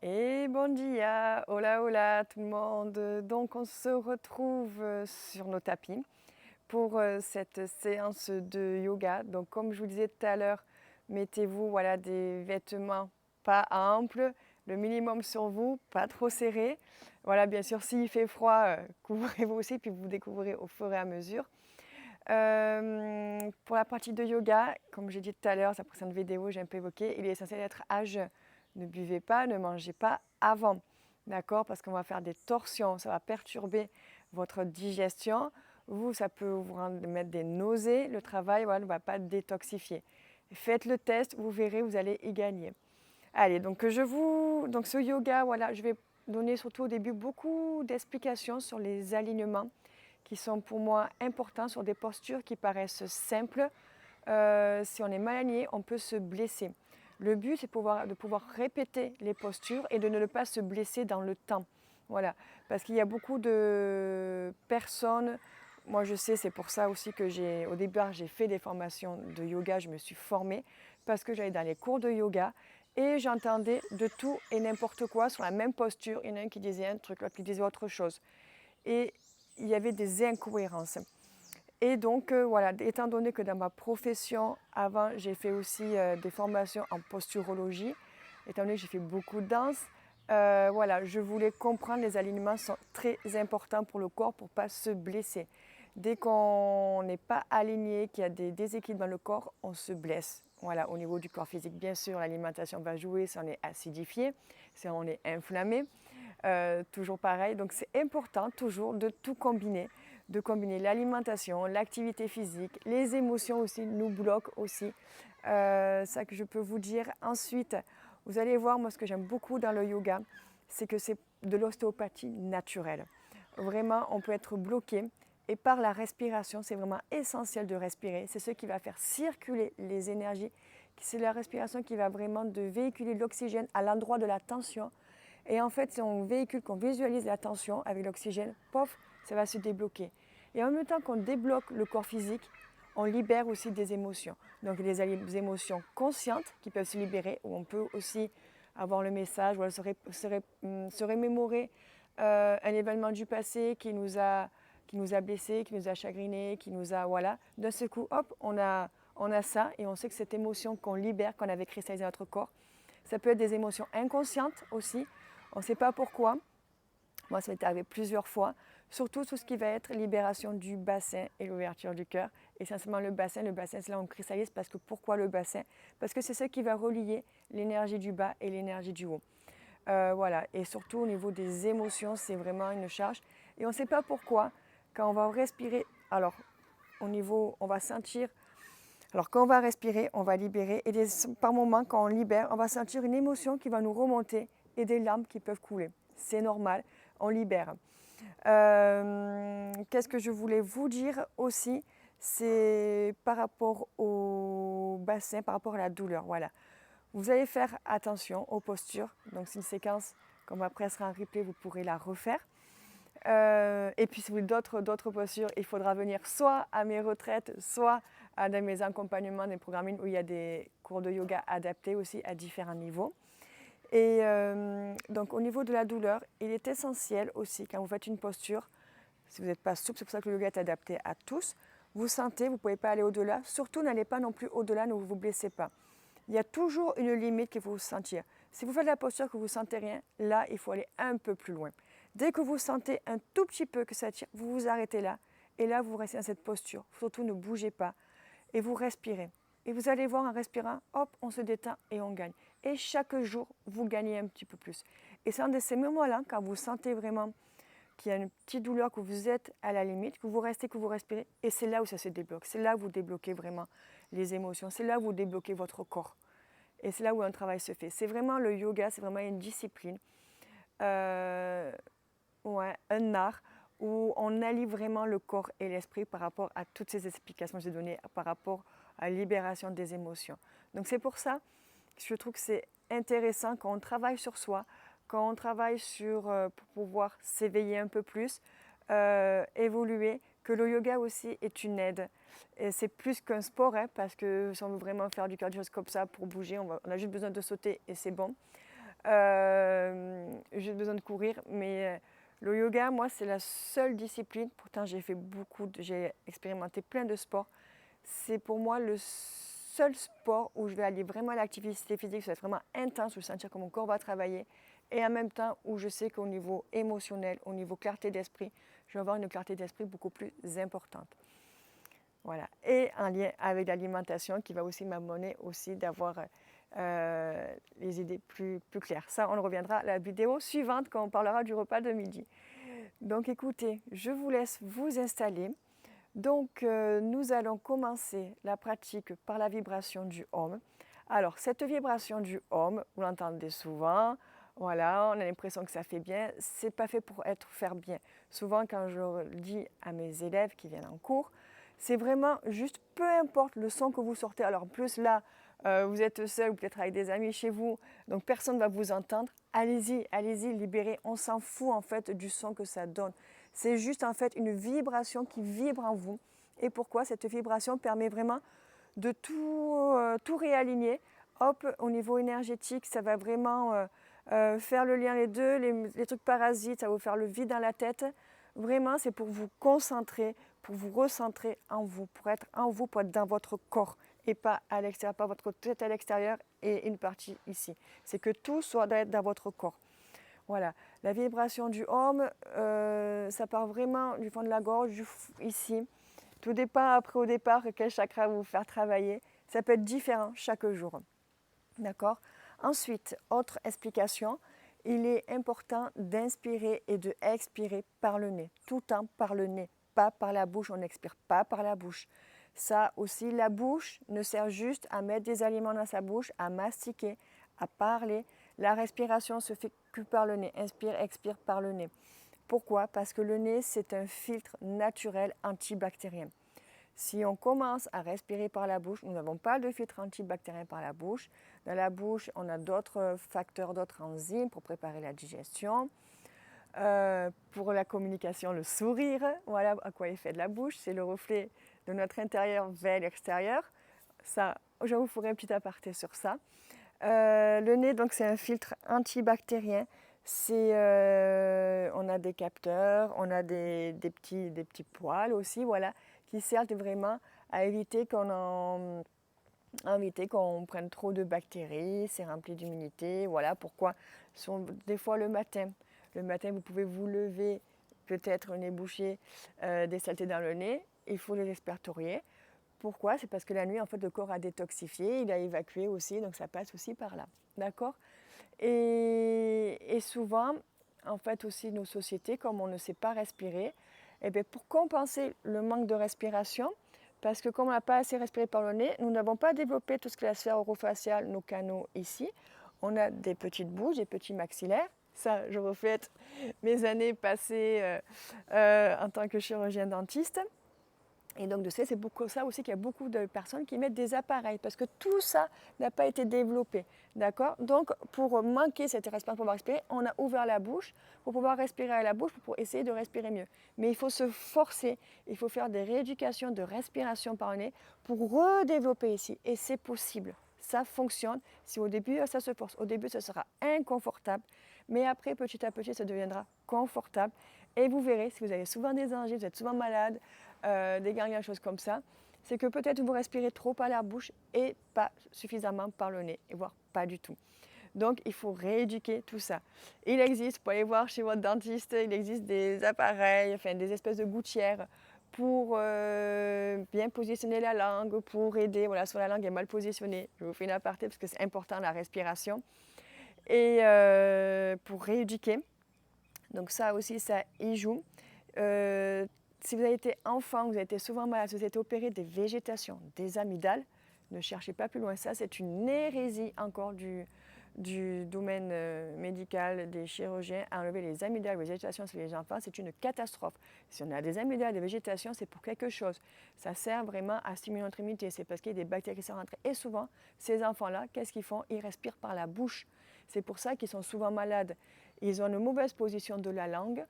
Et bon dia, hola hola tout le monde. Donc on se retrouve sur nos tapis pour cette séance de yoga. Donc comme je vous disais tout à l'heure, mettez-vous voilà, des vêtements pas amples, le minimum sur vous, pas trop serrés. Voilà, bien sûr, s'il fait froid, couvrez-vous aussi, puis vous découvrez au fur et à mesure. Pour la pratique de yoga, comme j'ai dit tout à l'heure, sa précédente vidéo, j'ai un peu évoqué, il est essentiel d'être à jeun. Ne buvez pas, ne mangez pas avant, d'accord? Parce qu'on va faire des torsions, ça va perturber votre digestion. Vous, ça peut mettre des nausées. Le travail, voilà, ne va pas détoxifier. Faites le test, vous verrez, vous allez y gagner. Allez, donc donc ce yoga, voilà, je vais donner surtout au début beaucoup d'explications sur les alignements qui sont pour moi importants sur des postures qui paraissent simples. Si on est mal aligné, on peut se blesser. Le but, c'est de pouvoir répéter les postures et de ne pas se blesser dans le temps. Voilà, parce qu'il y a beaucoup de personnes, moi je sais, c'est pour ça aussi que au départ, j'ai fait des formations de yoga, je me suis formée, parce que j'allais dans les cours de yoga et j'entendais de tout et n'importe quoi sur la même posture. Il y en a un qui disait un truc, l'autre qui disait autre chose. Et il y avait des incohérences. Et donc, voilà, étant donné que dans ma profession, avant, j'ai fait aussi des formations en posturologie, étant donné que j'ai fait beaucoup de danse, voilà, je voulais comprendre les alignements sont très importants pour le corps pour ne pas se blesser. Dès qu'on n'est pas aligné, qu'il y a des déséquilibres dans le corps, on se blesse. Voilà, au niveau du corps physique, bien sûr, l'alimentation va jouer si on est acidifié, si on est inflammé. Toujours pareil, donc c'est important toujours de tout combiner, de combiner l'alimentation, l'activité physique, les émotions aussi nous bloquent aussi. Ça que je peux vous dire. Ensuite, vous allez voir, moi ce que j'aime beaucoup dans le yoga, c'est que c'est de l'ostéopathie naturelle. Vraiment, on peut être bloqué et par la respiration, c'est vraiment essentiel de respirer. C'est ce qui va faire circuler les énergies. C'est la respiration qui va vraiment de véhiculer l'oxygène à l'endroit de la tension. Et en fait, si on véhicule, qu'on visualise la tension avec l'oxygène, pof, ça va se débloquer. Et en même temps qu'on débloque le corps physique, on libère aussi des émotions. Donc des émotions conscientes qui peuvent se libérer, où on peut aussi avoir le message, ou se remémorer un événement du passé qui nous a blessés, qui nous a chagrinés, qui nous a, voilà. D'un seul coup, hop, on a ça et on sait que cette émotion qu'on libère, qu'on avait cristallisée dans notre corps, ça peut être des émotions inconscientes aussi. On ne sait pas pourquoi. Moi, ça m'est arrivé plusieurs fois. Surtout tout ce qui va être libération du bassin et l'ouverture du cœur. Essentiellement le bassin, c'est là où on cristallise. Parce que pourquoi le bassin? Parce que c'est ce qui va relier l'énergie du bas et l'énergie du haut. Voilà. Et surtout au niveau des émotions, c'est vraiment une charge. Et on ne sait pas pourquoi. Quand on va respirer, alors au niveau, on va sentir. Alors quand on va respirer, on va libérer. Et par moments, quand on libère, on va sentir une émotion qui va nous remonter et des larmes qui peuvent couler. C'est normal, on libère. Qu'est-ce que je voulais vous dire aussi? C'est par rapport au bassin, par rapport à la douleur. Voilà. Vous allez faire attention aux postures. Donc c'est une séquence, comme après sera en replay, vous pourrez la refaire. Et puis si vous voulez d'autres postures, il faudra venir soit à mes retraites, soit à mes accompagnements, des programmes où il y a des cours de yoga adaptés aussi à différents niveaux. Et donc au niveau de la douleur, il est essentiel aussi quand vous faites une posture, si vous n'êtes pas souple, c'est pour ça que le yoga est adapté à tous, vous sentez, vous ne pouvez pas aller au-delà, surtout n'allez pas non plus au-delà, ne vous blessez pas. Il y a toujours une limite qu'il faut sentir. Si vous faites la posture que vous ne sentez rien, là, il faut aller un peu plus loin. Dès que vous sentez un tout petit peu que ça tire, vous vous arrêtez là. Et là, vous restez dans cette posture. Surtout, ne bougez pas. Et vous respirez. Et vous allez voir en respirant, hop, on se détend et on gagne. Et chaque jour, vous gagnez un petit peu plus. Et c'est un de ces moments-là, quand vous sentez vraiment qu'il y a une petite douleur, que vous êtes à la limite, que vous restez, que vous respirez. Et c'est là où ça se débloque. C'est là où vous débloquez vraiment les émotions. C'est là où vous débloquez votre corps. Et c'est là où un travail se fait. C'est vraiment le yoga, c'est vraiment une discipline, ouais, un art où on allie vraiment le corps et l'esprit par rapport à toutes ces explications que j'ai données, par rapport à la libération des émotions. Donc c'est pour ça que je trouve que c'est intéressant quand on travaille sur soi, quand on travaille pour pouvoir s'éveiller un peu plus, évoluer, que le yoga aussi est une aide. Et c'est plus qu'un sport, hein, parce que si on veut vraiment faire du cardio comme ça pour bouger, on a juste besoin de sauter et c'est bon. J'ai besoin de courir, mais le yoga, moi, c'est la seule discipline. Pourtant, j'ai expérimenté plein de sports. C'est pour moi le seul sport où je vais aller vraiment à l'activité physique, ça va être vraiment intense, où je vais sentir que mon corps va travailler. Et en même temps, où je sais qu'au niveau émotionnel, au niveau clarté d'esprit, je vais avoir une clarté d'esprit beaucoup plus importante. Voilà. Et en lien avec l'alimentation qui va aussi m'amener aussi d'avoir les idées plus claires. Ça, on reviendra à la vidéo suivante quand on parlera du repas de midi. Donc écoutez, je vous laisse vous installer. Donc nous allons commencer la pratique par la vibration du Om. Alors cette vibration du Om, vous l'entendez souvent, voilà, on a l'impression que ça fait bien, c'est pas fait pour faire bien. Souvent quand je dis à mes élèves qui viennent en cours, c'est vraiment juste peu importe le son que vous sortez. Alors en plus là, vous êtes seul ou peut-être avec des amis chez vous, donc personne ne va vous entendre. Allez-y, allez-y, libérez. On s'en fout en fait du son que ça donne. C'est juste en fait une vibration qui vibre en vous. Et pourquoi cette vibration permet vraiment de tout réaligner. Hop, au niveau énergétique, ça va vraiment faire le lien les deux, les trucs parasites, ça va vous faire le vide dans la tête. Vraiment, c'est pour vous concentrer, pour vous recentrer en vous, pour être en vous, pour être dans votre corps et pas à l'extérieur, pas votre tête à l'extérieur et une partie ici. C'est que tout soit dans votre corps. Voilà, la vibration du Om, ça part vraiment du fond de la gorge, ici. Tout dépend après au départ quel chakra vous faire travailler. Ça peut être différent chaque jour. D'accord? Ensuite, autre explication, il est important d'inspirer et de expirer par le nez, tout le temps par le nez, pas par la bouche, on n'expire pas par la bouche. Ça aussi, la bouche ne sert juste à mettre des aliments dans sa bouche, à mastiquer, à parler. La respiration se fait que par le nez, inspire, expire par le nez. Pourquoi? Parce que le nez, c'est un filtre naturel antibactérien. Si on commence à respirer par la bouche, nous n'avons pas de filtre antibactérien par la bouche. Dans la bouche, on a d'autres facteurs, d'autres enzymes pour préparer la digestion. Pour la communication, le sourire, voilà à quoi est fait de la bouche. C'est le reflet de notre intérieur vers l'extérieur. Ça, je vous ferai un petit aparté sur ça. Le nez, donc, c'est un filtre antibactérien. On a des capteurs, on a des petits poils aussi, voilà, qui servent vraiment à éviter qu'on prenne trop de bactéries, c'est rempli d'humidité, voilà pourquoi. Des fois le matin, vous pouvez vous lever, peut-être le nez bouché, des saletés dans le nez, il faut les expertorier. Pourquoi? C'est parce que la nuit, en fait, le corps a détoxifié, il a évacué aussi, donc ça passe aussi par là. D'accord? Et souvent, en fait, aussi nos sociétés, comme on ne sait pas respirer, eh bien, pour compenser le manque de respiration, parce que comme on n'a pas assez respiré par le nez, nous n'avons pas développé tout ce qui est la sphère orofaciale, nos canaux ici. On a des petites bouches, des petits maxillaires. Ça, je reflète mes années passées en tant que chirurgien dentiste. Et donc, c'est beaucoup ça aussi qu'il y a beaucoup de personnes qui mettent des appareils parce que tout ça n'a pas été développé. D'accord? Donc, pour manquer cette respiration, pour pouvoir respirer, on a ouvert la bouche pour pouvoir respirer à la bouche, pour essayer de respirer mieux. Mais il faut se forcer, il faut faire des rééducations de respiration par le nez pour redévelopper ici. Et c'est possible. Ça fonctionne. Si au début, ça se force. Au début, ça sera inconfortable. Mais après, petit à petit, ça deviendra confortable. Et vous verrez, si vous avez souvent des angines, vous êtes souvent malade, des ganglions, des choses comme ça, c'est que peut-être vous respirez trop par la bouche et pas suffisamment par le nez, et voire pas du tout. Donc, il faut rééduquer tout ça. Il existe, vous pouvez aller voir chez votre dentiste, il existe des appareils, enfin des espèces de gouttières pour bien positionner la langue, pour aider, voilà, soit la langue est mal positionnée. Je vous fais une aparté parce que c'est important la respiration. Et pour rééduquer, donc ça aussi, ça y joue. Si vous avez été enfant, vous avez été souvent malade, si vous avez été opéré des végétations, des amygdales, ne cherchez pas plus loin. Ça, c'est une hérésie encore du domaine médical des chirurgiens. Enlever les amygdales, les végétations sur les enfants, c'est une catastrophe. Si on a des amygdales, des végétations, c'est pour quelque chose. Ça sert vraiment à stimuler notre immunité. C'est parce qu'il y a des bactéries qui sont rentrées. Et souvent, ces enfants-là, qu'est-ce qu'ils font? Ils respirent par la bouche. C'est pour ça qu'ils sont souvent malades. Ils ont une mauvaise position de la langue.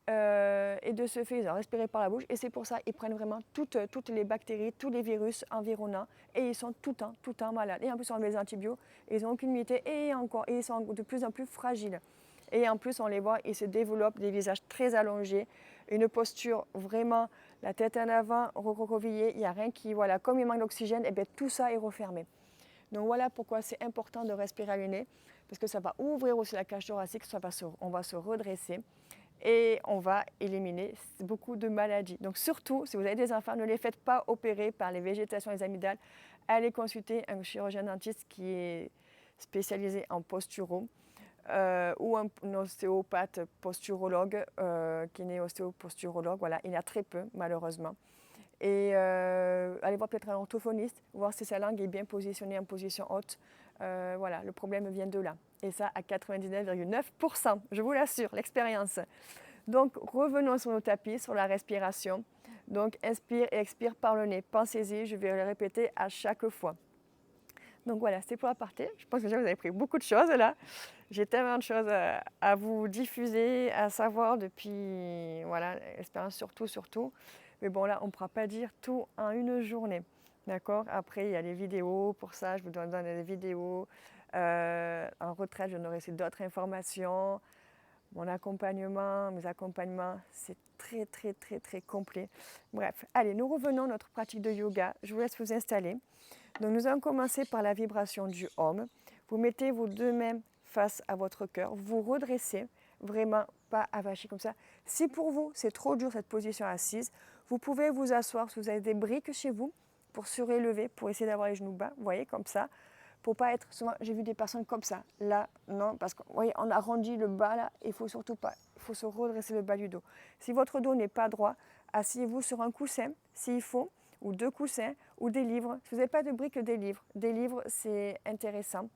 Et de ce fait, ils ont respiré par la bouche. Et c'est pour ça qu'ils prennent vraiment toutes les bactéries, tous les virus environnants. Et ils sont tout le temps malades. Et en plus, on les antibiotiques, ils n'ont aucune immunité. Et ils sont de plus en plus fragiles. Et en plus, on les voit, ils se développent des visages très allongés, une posture vraiment, la tête en avant, recroquevillée. Il n'y a rien qui, voilà, comme il manque d'oxygène, et bien tout ça est refermé. Donc voilà pourquoi c'est important de respirer à le nez, parce que ça va ouvrir aussi la cage thoracique, on va se redresser et on va éliminer beaucoup de maladies. Donc surtout, si vous avez des enfants, ne les faites pas opérer par les végétations des amygdales. Allez consulter un chirurgien dentiste qui est spécialisé en posturaux ou un ostéopathe posturologue, kiné-ostéoposturologue. Voilà, il y en a très peu malheureusement. Et allez voir peut-être un orthophoniste, voir si sa langue est bien positionnée en position haute. Voilà, le problème vient de là. Et ça à 99,9%, je vous l'assure, l'expérience. Donc, revenons sur nos tapis, sur la respiration. Donc, inspire et expire par le nez. Pensez-y, je vais le répéter à chaque fois. Donc voilà, c'était pour la partie. Je pense que déjà vous avez pris beaucoup de choses là. J'ai tellement de choses à vous diffuser, à savoir depuis, voilà, l'expérience surtout. Mais bon là, on ne pourra pas dire tout en une journée. D'accord? Après, il y a les vidéos. Pour ça, je vous donne des vidéos. En retraite, je donnerai d'autres informations. Mon accompagnement, mes accompagnements, c'est très complet. Bref, allez, nous revenons à notre pratique de yoga. Je vous laisse vous installer. Donc nous allons commencer par la vibration du Om. Vous mettez vos deux mains face à votre cœur, vous redressez, vraiment pas avachi comme ça. Si pour vous c'est trop dur cette position assise, vous pouvez vous asseoir si vous avez des briques chez vous pour surélever, pour essayer d'avoir les genoux bas, vous voyez, comme ça. Pour pas être, souvent j'ai vu des personnes comme ça, là, non, parce que vous voyez, on arrondit le bas là, il faut surtout pas, il faut se redresser le bas du dos. Si votre dos n'est pas droit, asseyez-vous sur un coussin, s'il faut, ou deux coussins, ou des livres. Si vous n'avez pas de briques, des livres. Des livres, c'est intéressant,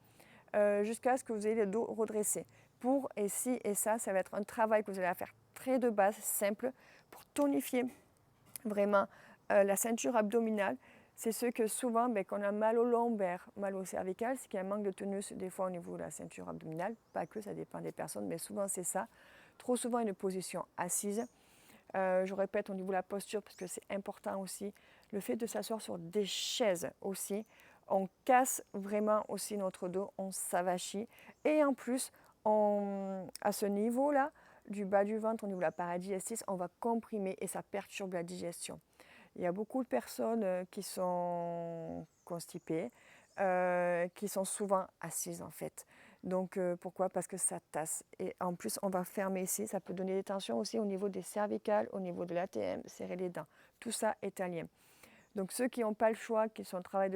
jusqu'à ce que vous ayez le dos redressé. Pour et ci et ça va être un travail que vous allez faire très de base, simple, pour tonifier vraiment la ceinture abdominale. C'est ce que souvent, quand on a mal au lombaire, mal au cervical, c'est qu'il y a un manque de tonus des fois au niveau de la ceinture abdominale. Pas que, ça dépend des personnes, mais souvent c'est ça. Trop souvent une position assise. Je répète au niveau de la posture parce que c'est important aussi. Le fait de s'asseoir sur des chaises aussi, on casse vraiment aussi notre dos, on s'avachit. Et en plus, à ce niveau-là, du bas du ventre, au niveau de la paradigestis, on va comprimer et ça perturbe la digestion. Il y a beaucoup de personnes qui sont constipées, qui sont souvent assises en fait. Donc pourquoi? Parce que ça tasse. Et en plus, on va fermer ici. Ça peut donner des tensions aussi au niveau des cervicales, au niveau de l'ATM, serrer les dents. Tout ça est un lien. Donc ceux qui n'ont pas le choix, qui sont au travail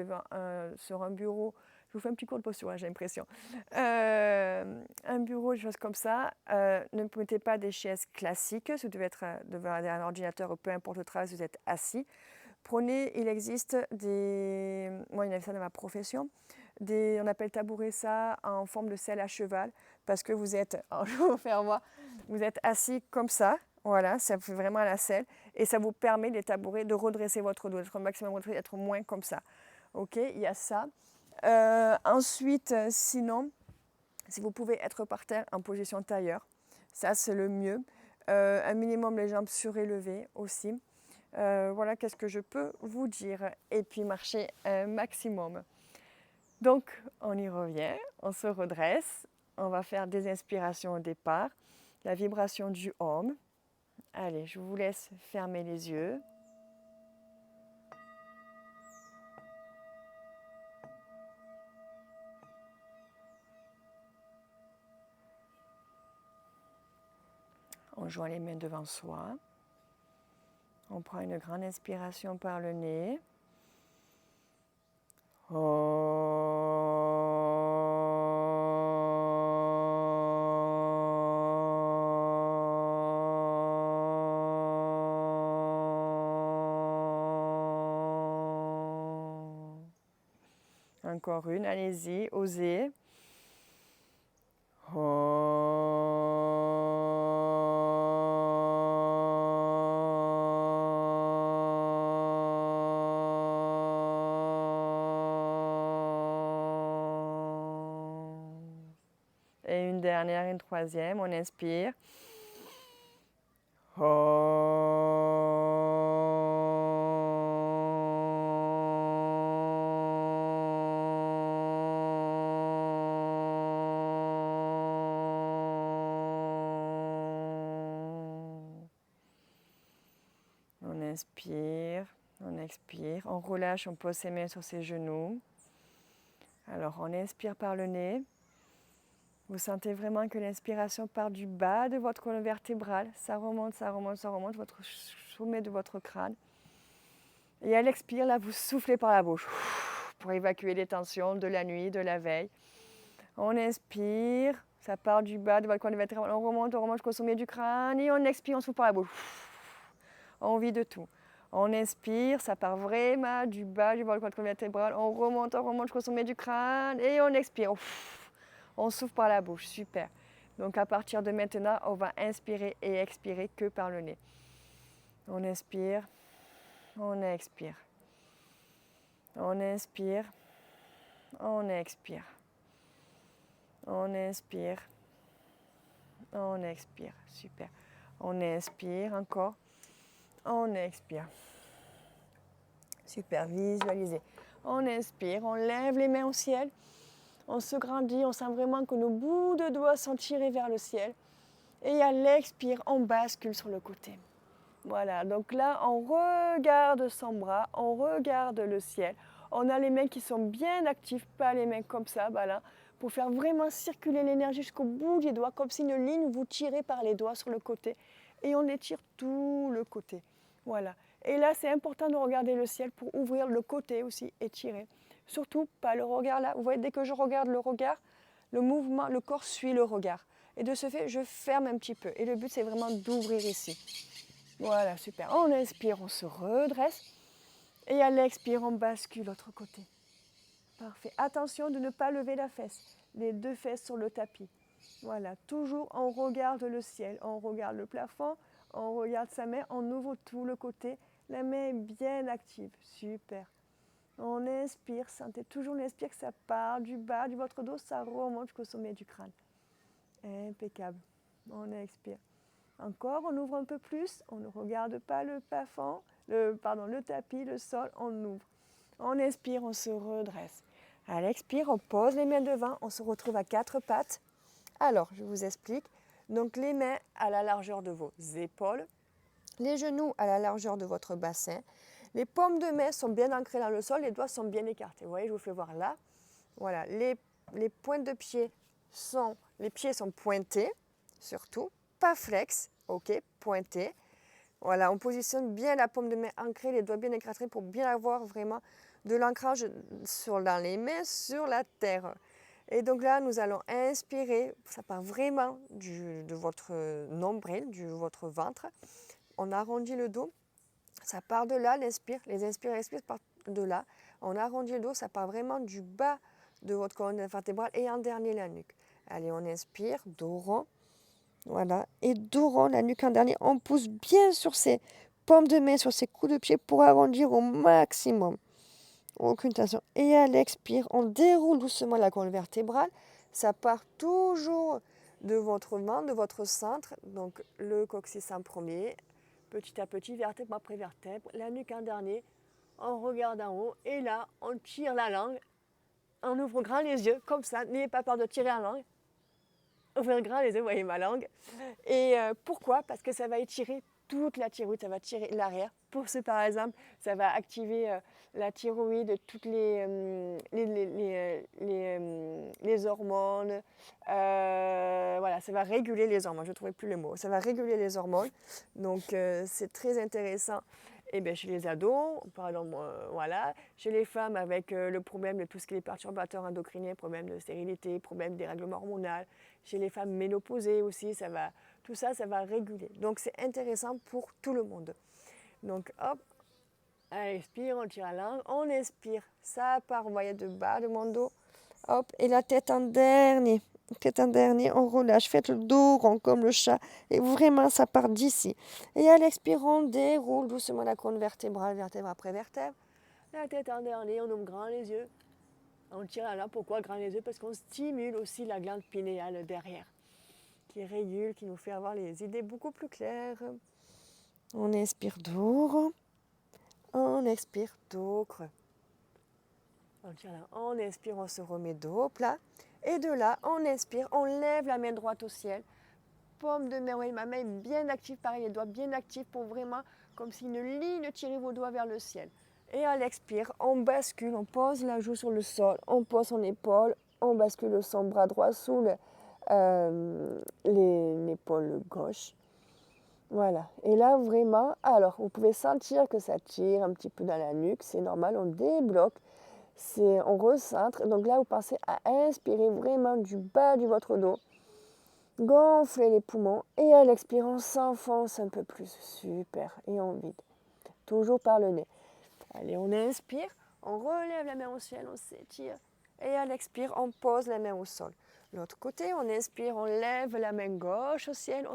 sur un bureau, je vous fais un petit cours de posture, j'ai l'impression. Un bureau, des choses comme ça. Ne mettez pas des chaises classiques. Si vous devez être devant un ordinateur, peu importe le travail, si vous êtes assis. Prenez, il existe des... Moi, il y a ça dans ma profession. On appelle tabouret ça en forme de selle à cheval parce que vous êtes, je vais vous faire voir, vous êtes assis comme ça, voilà, ça fait vraiment la selle et ça vous permet, les tabourets, de redresser votre dos, d'être au maximum redressé, d'être moins comme ça. Ok, il y a ça. Ensuite, sinon, si vous pouvez être par terre en position tailleur, ça c'est le mieux. Un minimum les jambes surélevées aussi. Voilà, qu'est-ce que je peux vous dire. Et puis marcher un maximum. Donc, on y revient, on se redresse, on va faire des inspirations au départ, la vibration du Om. Allez, je vous laisse fermer les yeux. On joint les mains devant soi. On prend une grande inspiration par le nez. Encore une, allez-y, osez. Et une dernière, une troisième, on inspire. On inspire, on expire, on relâche, on pose ses mains sur ses genoux. Alors on inspire par le nez. Vous sentez vraiment que l'inspiration part du bas de votre colonne vertébrale. Ça remonte, ça remonte, ça remonte, votre sommet de votre crâne. Et à l'expire, là, vous soufflez par la bouche pour évacuer les tensions de la nuit, de la veille. On inspire, ça part du bas de votre colonne vertébrale. On remonte jusqu'au sommet du crâne. Et on expire, on souffle par la bouche. On vit de tout. On inspire, ça part vraiment du bas de votre colonne vertébrale. On remonte jusqu'au sommet du crâne. Et on expire. On souffle par la bouche, super. Donc à partir de maintenant, on va inspirer et expirer que par le nez. On inspire, on expire. On inspire, on expire. On inspire, on expire, super. On inspire encore, on expire. Super, visualisez. On inspire, on lève les mains au ciel. On se grandit, on sent vraiment que nos bouts de doigts sont tirés vers le ciel. Et à l'expire, on bascule sur le côté. Voilà, donc là, on regarde son bras, on regarde le ciel. On a les mains qui sont bien actives, pas les mains comme ça, voilà, pour faire vraiment circuler l'énergie jusqu'au bout des doigts, comme si une ligne vous tirez par les doigts sur le côté. Et on étire tout le côté. Voilà. Et là, c'est important de regarder le ciel pour ouvrir le côté aussi, étirer. Surtout pas le regard là. Vous voyez, dès que je regarde le regard, le mouvement, le corps suit le regard. Et de ce fait, je ferme un petit peu. Et le but, c'est vraiment d'ouvrir ici. Voilà, super. On inspire, on se redresse. Et à l'expire, on bascule l'autre côté. Parfait. Attention de ne pas lever la fesse. Les deux fesses sur le tapis. Voilà, toujours on regarde le ciel, on regarde le plafond, on regarde sa main, on ouvre tout le côté. La main est bien active. Super. On inspire, sentez toujours l'inspire que ça part du bas de votre dos, ça remonte jusqu'au sommet du crâne. Impeccable. On expire. Encore, on ouvre un peu plus, on ne regarde pas le plafond, le tapis, le sol, on ouvre. On inspire, on se redresse. À l'expire, on pose les mains devant, on se retrouve à quatre pattes. Alors, je vous explique. Donc, les mains à la largeur de vos épaules, les genoux à la largeur de votre bassin. Les paumes de main sont bien ancrées dans le sol, les doigts sont bien écartés. Vous voyez, je vous fais voir là. Voilà, les pointes de pied les pieds sont pointés, surtout, pas flex, ok, pointés. Voilà, on positionne bien la paume de main ancrée, les doigts bien écartés pour bien avoir vraiment de l'ancrage dans les mains, sur la terre. Et donc là, nous allons inspirer, ça part vraiment de votre nombril, de votre ventre. On arrondit le dos, ça part de là, l'inspire, les inspires et expires partent de là. On arrondit le dos, ça part vraiment du bas de votre colonne vertébrale et en dernier la nuque. Allez, on inspire, dos rond. Voilà, et dos rond, la nuque en dernier. On pousse bien sur ses paumes de main, sur ses coups de pied pour arrondir au maximum. Aucune tension. Et à l'expire, on déroule doucement la colonne vertébrale. Ça part toujours de votre ventre, de votre centre. Donc le coccyx en premier, petit à petit, vertèbre après vertèbre, la nuque en dernier. On regarde en haut et là, on tire la langue. On ouvre grand les yeux, comme ça. N'ayez pas peur de tirer la langue. Ouvrez grand les yeux, vous voyez ma langue. Et pourquoi? Parce que ça va étirer toute la thyroïde, ça va tirer l'arrière. Pour ceux, par exemple, ça va activer la thyroïde, toutes les hormones. Voilà, ça va réguler les hormones. Je ne trouvais plus le mot. Ça va réguler les hormones. Donc, c'est très intéressant. Et bien, chez les ados, pardon, voilà, chez les femmes avec le problème de tout ce qui est perturbateurs endocriniens, problème de stérilité, problème des règlements hormonaux, chez les femmes ménopausées aussi, tout ça, ça va réguler. Donc, c'est intéressant pour tout le monde. Donc, hop, on expire, on tire la langue, on expire, ça part, vous voyez, de bas de mon dos, hop, et la tête en dernier. Tête en dernier, on relâche, faites le dos rond comme le chat, et vraiment, ça part d'ici. Et à l'expire, on déroule doucement la colonne vertébrale, vertèbre après vertèbre. La tête en dernier, on ouvre grand les yeux. On tire la langue, pourquoi grand les yeux? Parce qu'on stimule aussi la glande pinéale derrière, qui régule, qui nous fait avoir les idées beaucoup plus claires. On inspire dos rond. On expire dos creux. On tient là. On inspire, on se remet dos plat. Et de là, on inspire, on lève la main droite au ciel. Paume de main, oui, ma main est bien active, pareil, les doigts bien actifs pour vraiment, comme si une ligne tirait vos doigts vers le ciel. Et à l'expire, on bascule, on pose la joue sur le sol, on pose son épaule, on bascule son bras droit sous l'épaule gauche. Voilà. Et là, vraiment, alors, vous pouvez sentir que ça tire un petit peu dans la nuque, c'est normal, on débloque, on recentre. Donc là, vous pensez à inspirer vraiment du bas de votre dos. Gonflez les poumons et à l'expire, on s'enfonce un peu plus. Super. Et on vide. Toujours par le nez. Allez, on inspire, on relève la main au ciel, on s'étire. Et à l'expire, on pose la main au sol. L'autre côté, on inspire, on lève la main gauche au ciel,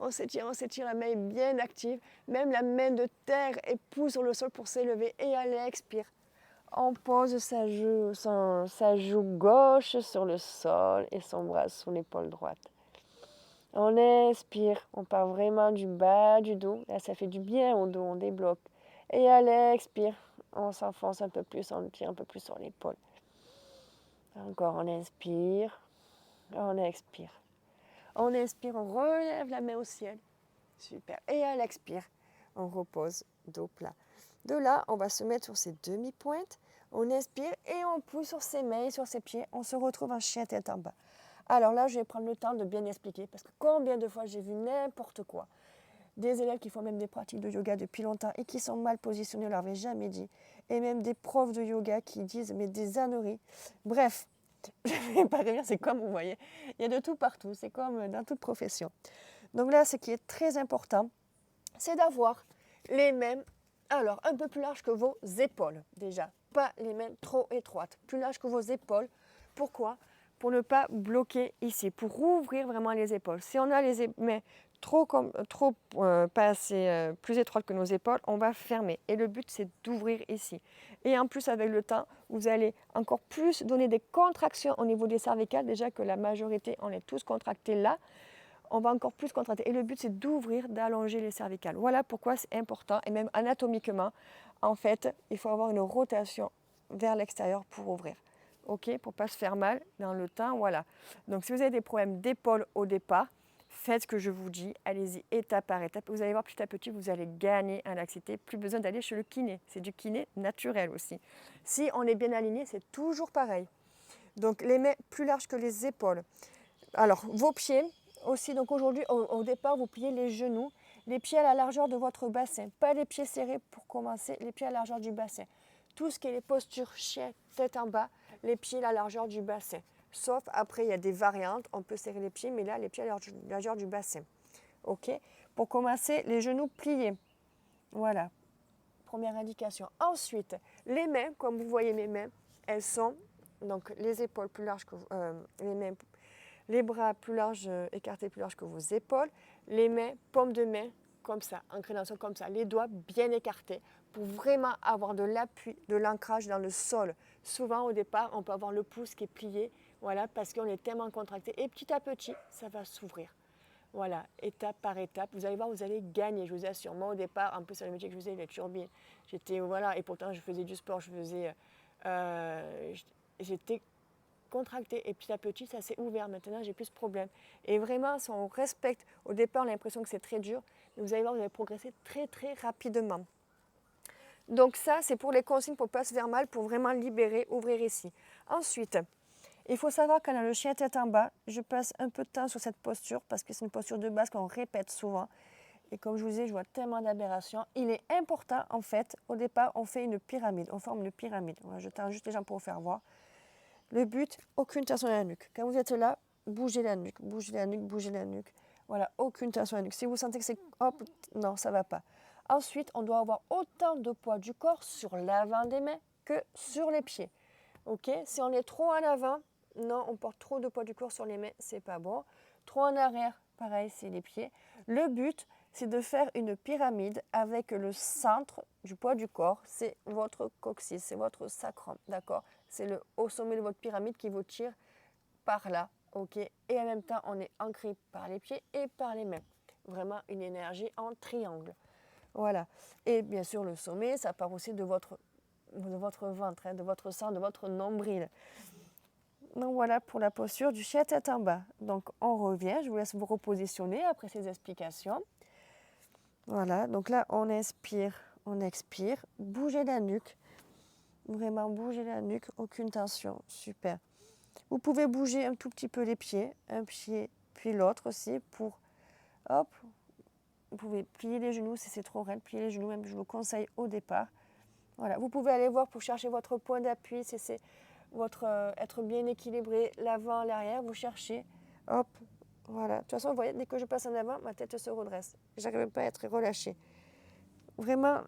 on s'étire, la main est bien active. Même la main de terre est pousse sur le sol pour s'élever. Et à l'expire, on pose sa joue gauche sur le sol et son bras sous l'épaule droite. On inspire, on part vraiment du bas du dos. Là, ça fait du bien au dos, on débloque. Et à l'expire, on s'enfonce un peu plus, on tire un peu plus sur l'épaule. Encore, on inspire, on expire. On inspire, on relève la main au ciel. Super. Et à l'expire, on repose dos plat. De là, on va se mettre sur ses demi-pointes. On inspire et on pousse sur ses mains et sur ses pieds. On se retrouve en chien tête en bas. Alors là, je vais prendre le temps de bien expliquer parce que combien de fois j'ai vu n'importe quoi. Des élèves qui font même des pratiques de yoga depuis longtemps et qui sont mal positionnés, on ne leur avait jamais dit. Et même des profs de yoga qui disent mais des âneries. Bref, je ne vais pas revenir, c'est comme vous voyez. Il y a de tout partout, c'est comme dans toute profession. Donc là, ce qui est très important, c'est d'avoir les mains, alors un peu plus larges que vos épaules déjà. Pas les mains trop étroites, plus larges que vos épaules. Pourquoi ? Pour ne pas bloquer ici, pour ouvrir vraiment les épaules. Si on a les mains pas assez plus étroites que nos épaules, on va fermer. Et le but, c'est d'ouvrir ici. Et en plus, avec le temps, vous allez encore plus donner des contractions au niveau des cervicales. Déjà que la majorité, on est tous contractés là. On va encore plus contracter. Et le but, c'est d'ouvrir, d'allonger les cervicales. Voilà pourquoi c'est important. Et même anatomiquement, en fait, il faut avoir une rotation vers l'extérieur pour ouvrir. OK, pour ne pas se faire mal dans le temps, voilà. Donc, si vous avez des problèmes d'épaule au départ, faites ce que je vous dis. Allez-y étape par étape. Vous allez voir petit à petit, vous allez gagner en laxité. Plus besoin d'aller chez le kiné. C'est du kiné naturel aussi. Si on est bien aligné, c'est toujours pareil. Donc, les mains plus larges que les épaules. Alors, vos pieds aussi. Donc, aujourd'hui, au départ, vous pliez les genoux, les pieds à la largeur de votre bassin. Pas les pieds serrés pour commencer, les pieds à la largeur du bassin. Tout ce qui est les postures chien, tête en bas, les pieds à la largeur du bassin. Sauf après, il y a des variantes, on peut serrer les pieds, mais là, les pieds à la largeur du bassin. OK. Pour commencer, les genoux pliés. Voilà. Première indication. Ensuite, les mains, comme vous voyez mes mains, elles sont, donc les épaules plus larges que les mains, les bras plus larges, écartés plus larges que vos épaules, les mains, paume de main, comme ça, inclination comme ça, les doigts bien écartés pour vraiment avoir de l'appui, de l'ancrage dans le sol. Souvent, au départ, on peut avoir le pouce qui est plié, voilà, parce qu'on est tellement contracté. Et petit à petit, ça va s'ouvrir. Voilà, étape par étape. Vous allez voir, vous allez gagner, je vous assure. Moi, au départ, un peu sur le métier que je faisais, les turbines, j'étais, voilà, et pourtant, je faisais du sport, j'étais contracté et petit à petit, ça s'est ouvert. Maintenant, j'ai plus de problème. Et vraiment, si on respecte, au départ, on a l'impression que c'est très dur, mais vous allez voir, vous allez progresser très, très rapidement. Donc ça, c'est pour les consignes pour ne pas se faire mal, pour vraiment libérer, ouvrir ici. Ensuite, il faut savoir que dans le chien tête en bas, je passe un peu de temps sur cette posture parce que c'est une posture de base qu'on répète souvent. Et comme je vous disais, je vois tellement d'aberrations. Il est important, en fait, au départ, on fait une pyramide, on forme une pyramide. Voilà, je tends juste les jambes pour vous faire voir. Le but, aucune tension dans la nuque. Quand vous êtes là, bougez la nuque, bougez la nuque, bougez la nuque. Voilà, aucune tension dans la nuque. Si vous sentez que c'est... Hop, non, ça ne va pas. Ensuite, on doit avoir autant de poids du corps sur l'avant des mains que sur les pieds. OK? Si on est trop en avant, non, on porte trop de poids du corps sur les mains, c'est pas bon. Trop en arrière, pareil, c'est les pieds. Le but, c'est de faire une pyramide avec le centre du poids du corps, c'est votre coccyx, c'est votre sacrum, d'accord? C'est le haut sommet de votre pyramide qui vous tire par là, ok? Et en même temps, on est ancré par les pieds et par les mains. Vraiment une énergie en triangle. Voilà. Et bien sûr, le sommet, ça part aussi de votre ventre, hein, de votre sang, de votre nombril. Donc voilà pour la posture du chien tête en bas. Donc on revient, je vous laisse vous repositionner après ces explications. Voilà, donc là on inspire, on expire, bougez la nuque, vraiment bougez la nuque, aucune tension, super. Vous pouvez bouger un tout petit peu les pieds, un pied puis l'autre aussi pour, hop, vous pouvez plier les genoux si c'est trop raide, plier les genoux, même je vous conseille au départ. Voilà, vous pouvez aller voir pour chercher votre point d'appui, si c'est votre être bien équilibré, l'avant, l'arrière, vous cherchez, hop, voilà. De toute façon, vous voyez, dès que je passe en avant, ma tête se redresse. Je n'arrive pas à être relâchée. Vraiment,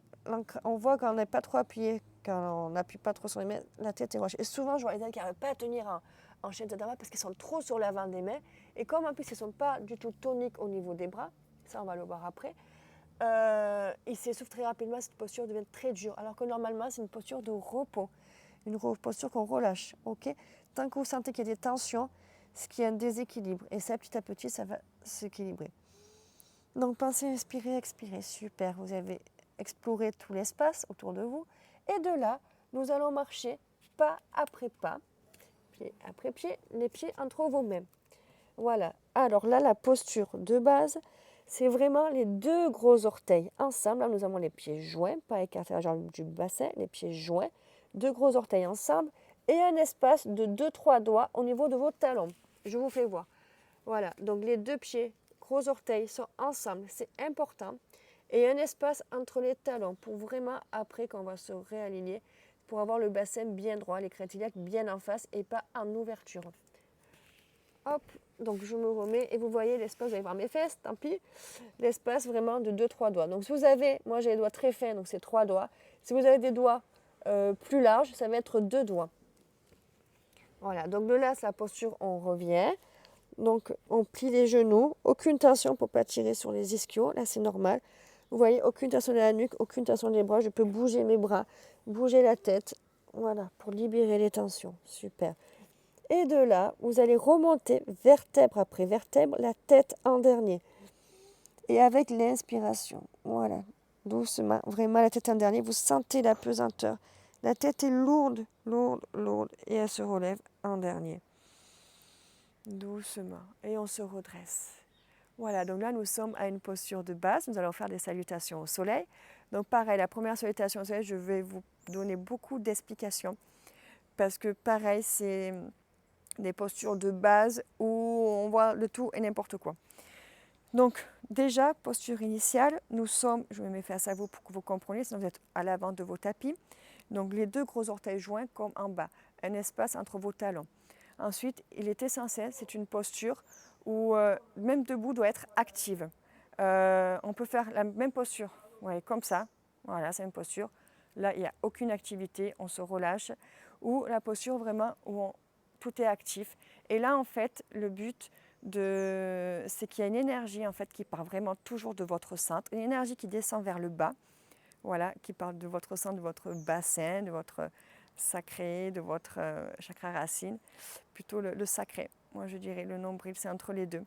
on voit quand on n'est pas trop appuyé, quand on n'appuie pas trop sur les mains, la tête est relâchée. Et souvent, je vois les gens qui n'arrivent pas à tenir en chaîne tête avant parce qu'ils sont trop sur l'avant des mains. Et comme en plus, ils ne sont pas du tout toniques au niveau des bras, ça on va le voir après, ils s'essoufflent très rapidement, cette posture devient très dure. Alors que normalement, c'est une posture de repos, une posture qu'on relâche. Ok, tant que vous sentez qu'il y a des tensions, ce qui est un déséquilibre. Et ça, petit à petit, ça va s'équilibrer. Donc, pensez, inspirer, expirer. Super, vous avez exploré tout l'espace autour de vous. Et de là, nous allons marcher pas après pas, pied après pied, les pieds entre vos mains. Voilà. Alors là, la posture de base, c'est vraiment les deux gros orteils ensemble. Là, nous avons les pieds joints, pas écartés à la jambe du bassin, les pieds joints, deux gros orteils ensemble et un espace de 2-3 doigts au niveau de vos talons. Je vous fais voir. Voilà, donc les deux pieds, gros orteils sont ensemble, c'est important. Et un espace entre les talons pour vraiment, après, quand on va se réaligner, pour avoir le bassin bien droit, les crêtes iliaques bien en face et pas en ouverture. Hop, donc je me remets et vous voyez l'espace, vous allez voir mes fesses, tant pis, l'espace vraiment de 2-3 doigts. Donc si vous avez, moi j'ai les doigts très fins, donc c'est 3 doigts. Si vous avez des doigts plus larges, ça va être 2 doigts. Voilà, donc de là, c'est la posture, on revient. Donc on plie les genoux, aucune tension pour ne pas tirer sur les ischios, là c'est normal. Vous voyez, aucune tension de la nuque, aucune tension des bras, je peux bouger mes bras, bouger la tête, voilà, pour libérer les tensions, super. Et de là, vous allez remonter vertèbre après vertèbre, la tête en dernier. Et avec l'inspiration, voilà, doucement, vraiment la tête en dernier, vous sentez la pesanteur. La tête est lourde, lourde, lourde, et elle se relève en dernier. Doucement, et on se redresse. Voilà, donc là, nous sommes à une posture de base. Nous allons faire des salutations au soleil. Donc pareil, la première salutation au soleil, je vais vous donner beaucoup d'explications. Parce que pareil, c'est des postures de base où on voit le tout et n'importe quoi. Donc déjà, posture initiale, nous sommes, je vais me faire ça à vous pour que vous compreniez, sinon vous êtes à l'avant de vos tapis. Donc les deux gros orteils joints comme en bas, un espace entre vos talons. Ensuite, il est essentiel, c'est une posture où même debout doit être active. On peut faire la même posture, ouais, comme ça, voilà, c'est une posture. Là, il n'y a aucune activité, on se relâche. Ou la posture vraiment où tout est actif. Et là, en fait, le but, c'est qu'il y a une énergie en fait, qui part vraiment toujours de votre centre, une énergie qui descend vers le bas, voilà, qui part de votre centre, de votre bassin, de votre sacré, de votre chakra racine, plutôt le sacré. Moi, je dirais le nombril, c'est entre les deux.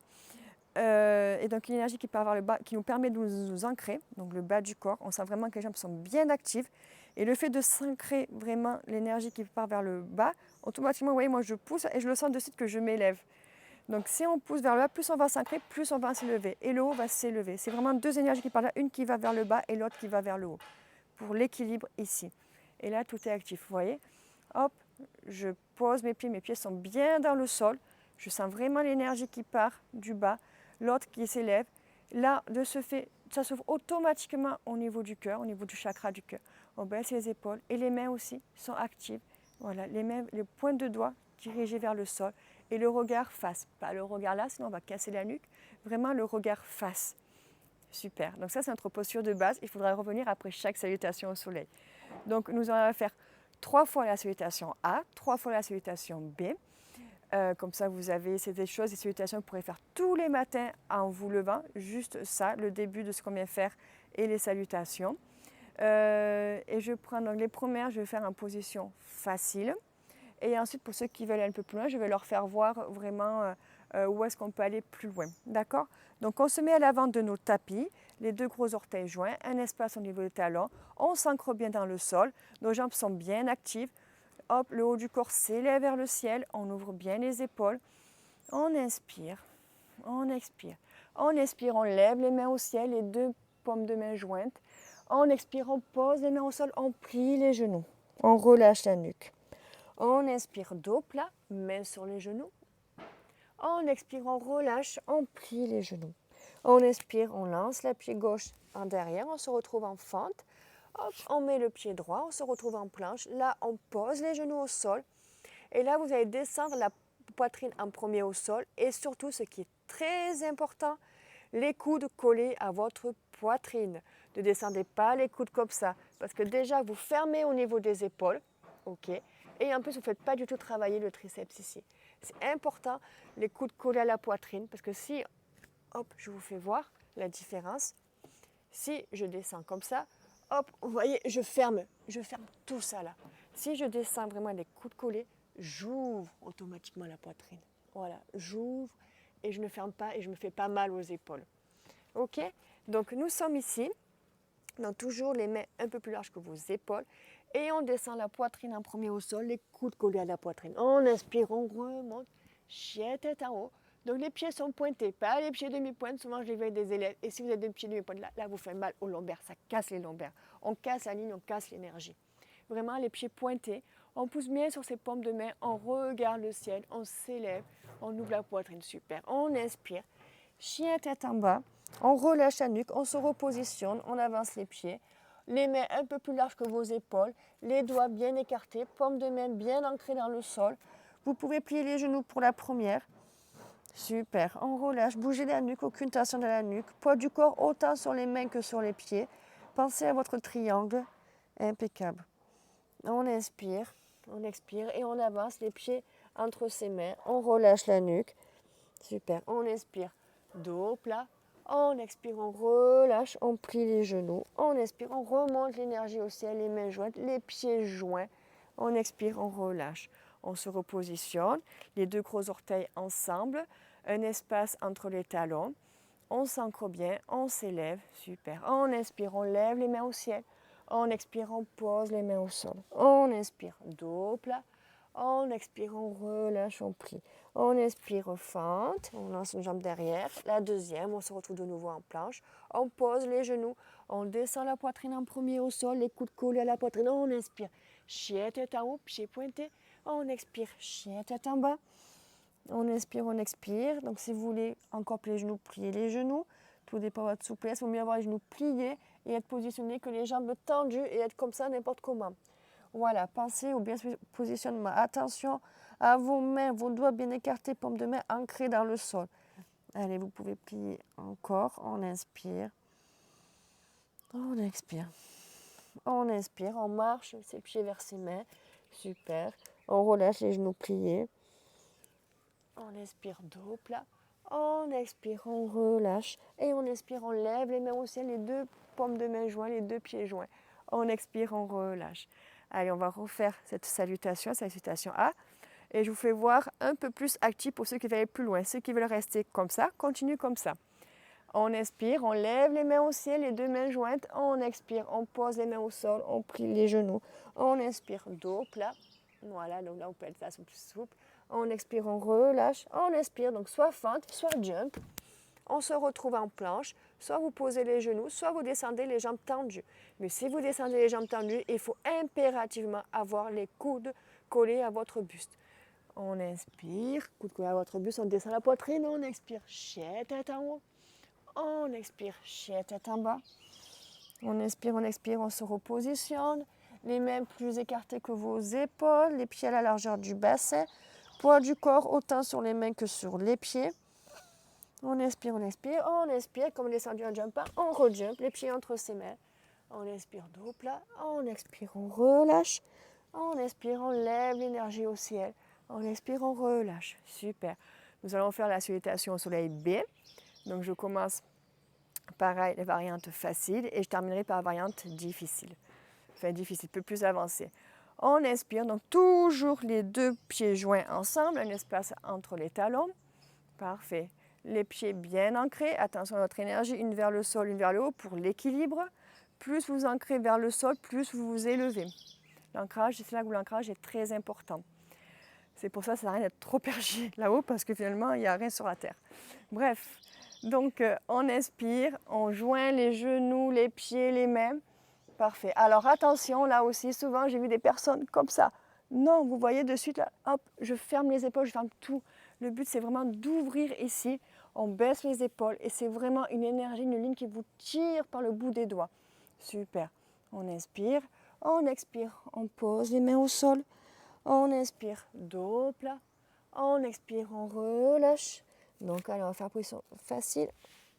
Et donc une énergie qui part vers le bas, qui nous permet de nous ancrer, donc le bas du corps. On sent vraiment que les jambes sont bien actives. Et le fait de s'ancrer vraiment l'énergie qui part vers le bas, automatiquement, vous voyez, moi je pousse et je le sens de suite que je m'élève. Donc si on pousse vers le bas, plus on va s'ancrer, plus on va s'élever. Et le haut va s'élever. C'est vraiment deux énergies qui partent là, une qui va vers le bas et l'autre qui va vers le haut. Pour l'équilibre ici. Et là, tout est actif, vous voyez. Hop, je pose mes pieds sont bien dans le sol. Je sens vraiment l'énergie qui part du bas, l'autre qui s'élève. Là, de ce fait, ça s'ouvre automatiquement au niveau du cœur, au niveau du chakra du cœur. On baisse les épaules et les mains aussi sont actives. Voilà, les mains, les pointes de doigts dirigés vers le sol et le regard face. Pas le regard là, sinon on va casser la nuque. Vraiment le regard face. Super. Donc ça, c'est notre posture de base. Il faudra revenir après chaque salutation au soleil. Donc nous allons faire 3 fois la salutation A, 3 fois la salutation B. Comme ça, vous avez, c'est des choses, des salutations que vous pourrez faire tous les matins en vous levant. Juste ça, le début de ce qu'on vient faire et les salutations. Et je prends donc les premières, je vais faire en position facile. Et ensuite, pour ceux qui veulent aller un peu plus loin, je vais leur faire voir vraiment où est-ce qu'on peut aller plus loin. D'accord? Donc, on se met à l'avant de nos tapis, les deux gros orteils joints, un espace au niveau des talons. On s'ancre bien dans le sol. Nos jambes sont bien actives. Hop, le haut du corps s'élève vers le ciel. On ouvre bien les épaules. On inspire. On expire. On expire, on lève les mains au ciel, les deux paumes de main jointes. On expire, on pose les mains au sol, on plie les genoux. On relâche la nuque. On inspire, dos plat, mains sur les genoux. On expire, on relâche, on plie les genoux. On expire, on lance le pied gauche en derrière, on se retrouve en fente. Hop, on met le pied droit, on se retrouve en planche. Là, on pose les genoux au sol. Et là, vous allez descendre la poitrine en premier au sol. Et surtout, ce qui est très important, les coudes collés à votre poitrine. Ne descendez pas les coudes comme ça. Parce que déjà, vous fermez au niveau des épaules. OK. Et en plus, vous ne faites pas du tout travailler le triceps ici. C'est important, les coudes collés à la poitrine. Parce que si, hop, je vous fais voir la différence. Si je descends comme ça, hop, vous voyez, je ferme tout ça là. Si je descends vraiment les coudes collés, j'ouvre automatiquement la poitrine. Voilà, j'ouvre et je ne ferme pas et je ne me fais pas mal aux épaules. OK? Donc nous sommes ici, donc toujours les mains un peu plus larges que vos épaules et on descend la poitrine en premier au sol, les coudes collés à la poitrine. On inspire, on remonte, chien tête en haut. Donc les pieds sont pointés, pas les pieds demi-pointe, souvent je les vois avec des élèves. Et si vous êtes des pieds demi-pointe, là vous faites mal aux lombaires, ça casse les lombaires. On casse la ligne, on casse l'énergie. Vraiment les pieds pointés, on pousse bien sur ses paumes de main, on regarde le ciel, on s'élève, on ouvre la poitrine, super. On inspire, chien tête en bas, on relâche la nuque, on se repositionne, on avance les pieds. Les mains un peu plus larges que vos épaules, les doigts bien écartés, paumes de main bien ancrées dans le sol. Vous pouvez plier les genoux pour la première. Super, on relâche, bougez la nuque, aucune tension dans la nuque. Poids du corps autant sur les mains que sur les pieds. Pensez à votre triangle, impeccable. On inspire, on expire et on avance les pieds entre ses mains. On relâche la nuque. Super, on inspire, dos plat. On expire, on relâche, on plie les genoux. On inspire, on remonte l'énergie au ciel, les mains jointes, les pieds joints. On expire, on relâche. On se repositionne, les deux gros orteils ensemble, un espace entre les talons. On s'ancre bien, on s'élève, super. On inspire, on lève les mains au ciel. On expire, on pose les mains au sol. On inspire, dos plat. On expire, on relâche, on plie. On inspire, fente, on lance une jambe derrière. La deuxième, on se retrouve de nouveau en planche. On pose les genoux, on descend la poitrine en premier au sol, les coudes collés à la poitrine. On inspire, chien tête en haut, pied pointé. On expire, chien tête en bas. On inspire, on expire. Donc si vous voulez encore plier les genoux, pliez les genoux. Tout dépend de votre souplesse. Il vaut mieux avoir les genoux pliés et être positionné que les jambes tendues et être comme ça n'importe comment. Voilà, pensez au bien positionnement. Attention à vos mains, vos doigts bien écartés, paumes de main ancrées dans le sol. Allez, vous pouvez plier encore. On inspire. On expire. On inspire, on marche ses pieds vers ses mains. Super. On relâche les genoux pliés. On inspire, dos plat. On expire, on relâche. Et on inspire, on lève les mains au ciel, les deux paumes de main joints, les deux pieds joints. On expire, on relâche. Allez, on va refaire cette salutation A. Et je vous fais voir un peu plus actif pour ceux qui veulent aller plus loin. Ceux qui veulent rester comme ça, continuez comme ça. On inspire, on lève les mains au ciel, les deux mains jointes. On expire, on pose les mains au sol, on plie les genoux. On inspire, dos plat. Voilà, donc là, on peut être façon plus souple. On expire, on relâche. On inspire, donc soit fente, soit jump. On se retrouve en planche. Soit vous posez les genoux, soit vous descendez les jambes tendues. Mais si vous descendez les jambes tendues, il faut impérativement avoir les coudes collés à votre buste. On inspire, coude collé à votre buste, on descend la poitrine, on expire, chien tête en haut. On expire, chien tête en bas. On inspire, on se repositionne. Les mains plus écartées que vos épaules, les pieds à la largeur du bassin. Poids du corps autant sur les mains que sur les pieds. On inspire, comme descendu en jumpant, on rejump, les pieds entre ses mains. On inspire, dos plat, on expire, on relâche. On inspire, on lève l'énergie au ciel. On expire, on relâche. Super. Nous allons faire la salutation au soleil B. Donc je commence pareil, les variantes faciles et je terminerai par la variante difficile. Enfin difficile, un peu plus avancée. On inspire, donc toujours les deux pieds joints ensemble, un espace entre les talons. Parfait. Les pieds bien ancrés. Attention à votre énergie, une vers le sol, une vers le haut pour l'équilibre. Plus vous ancrez vers le sol, plus vous vous élevez. L'ancrage, c'est là où l'ancrage est très important. C'est pour ça que ça sert à rien d'être trop perché là-haut parce que finalement, il n'y a rien sur la terre. Bref, donc on inspire, on joint les genoux, les pieds, les mains. Parfait. Alors attention, là aussi, souvent j'ai vu des personnes comme ça. Non, vous voyez de suite, là, hop, je ferme les épaules, je ferme tout. Le but, c'est vraiment d'ouvrir ici. On baisse les épaules et c'est vraiment une énergie, une ligne qui vous tire par le bout des doigts. Super. On inspire, on expire, on pose les mains au sol. On inspire, dos plat. On expire, on relâche. Donc, allez, on va faire position facile.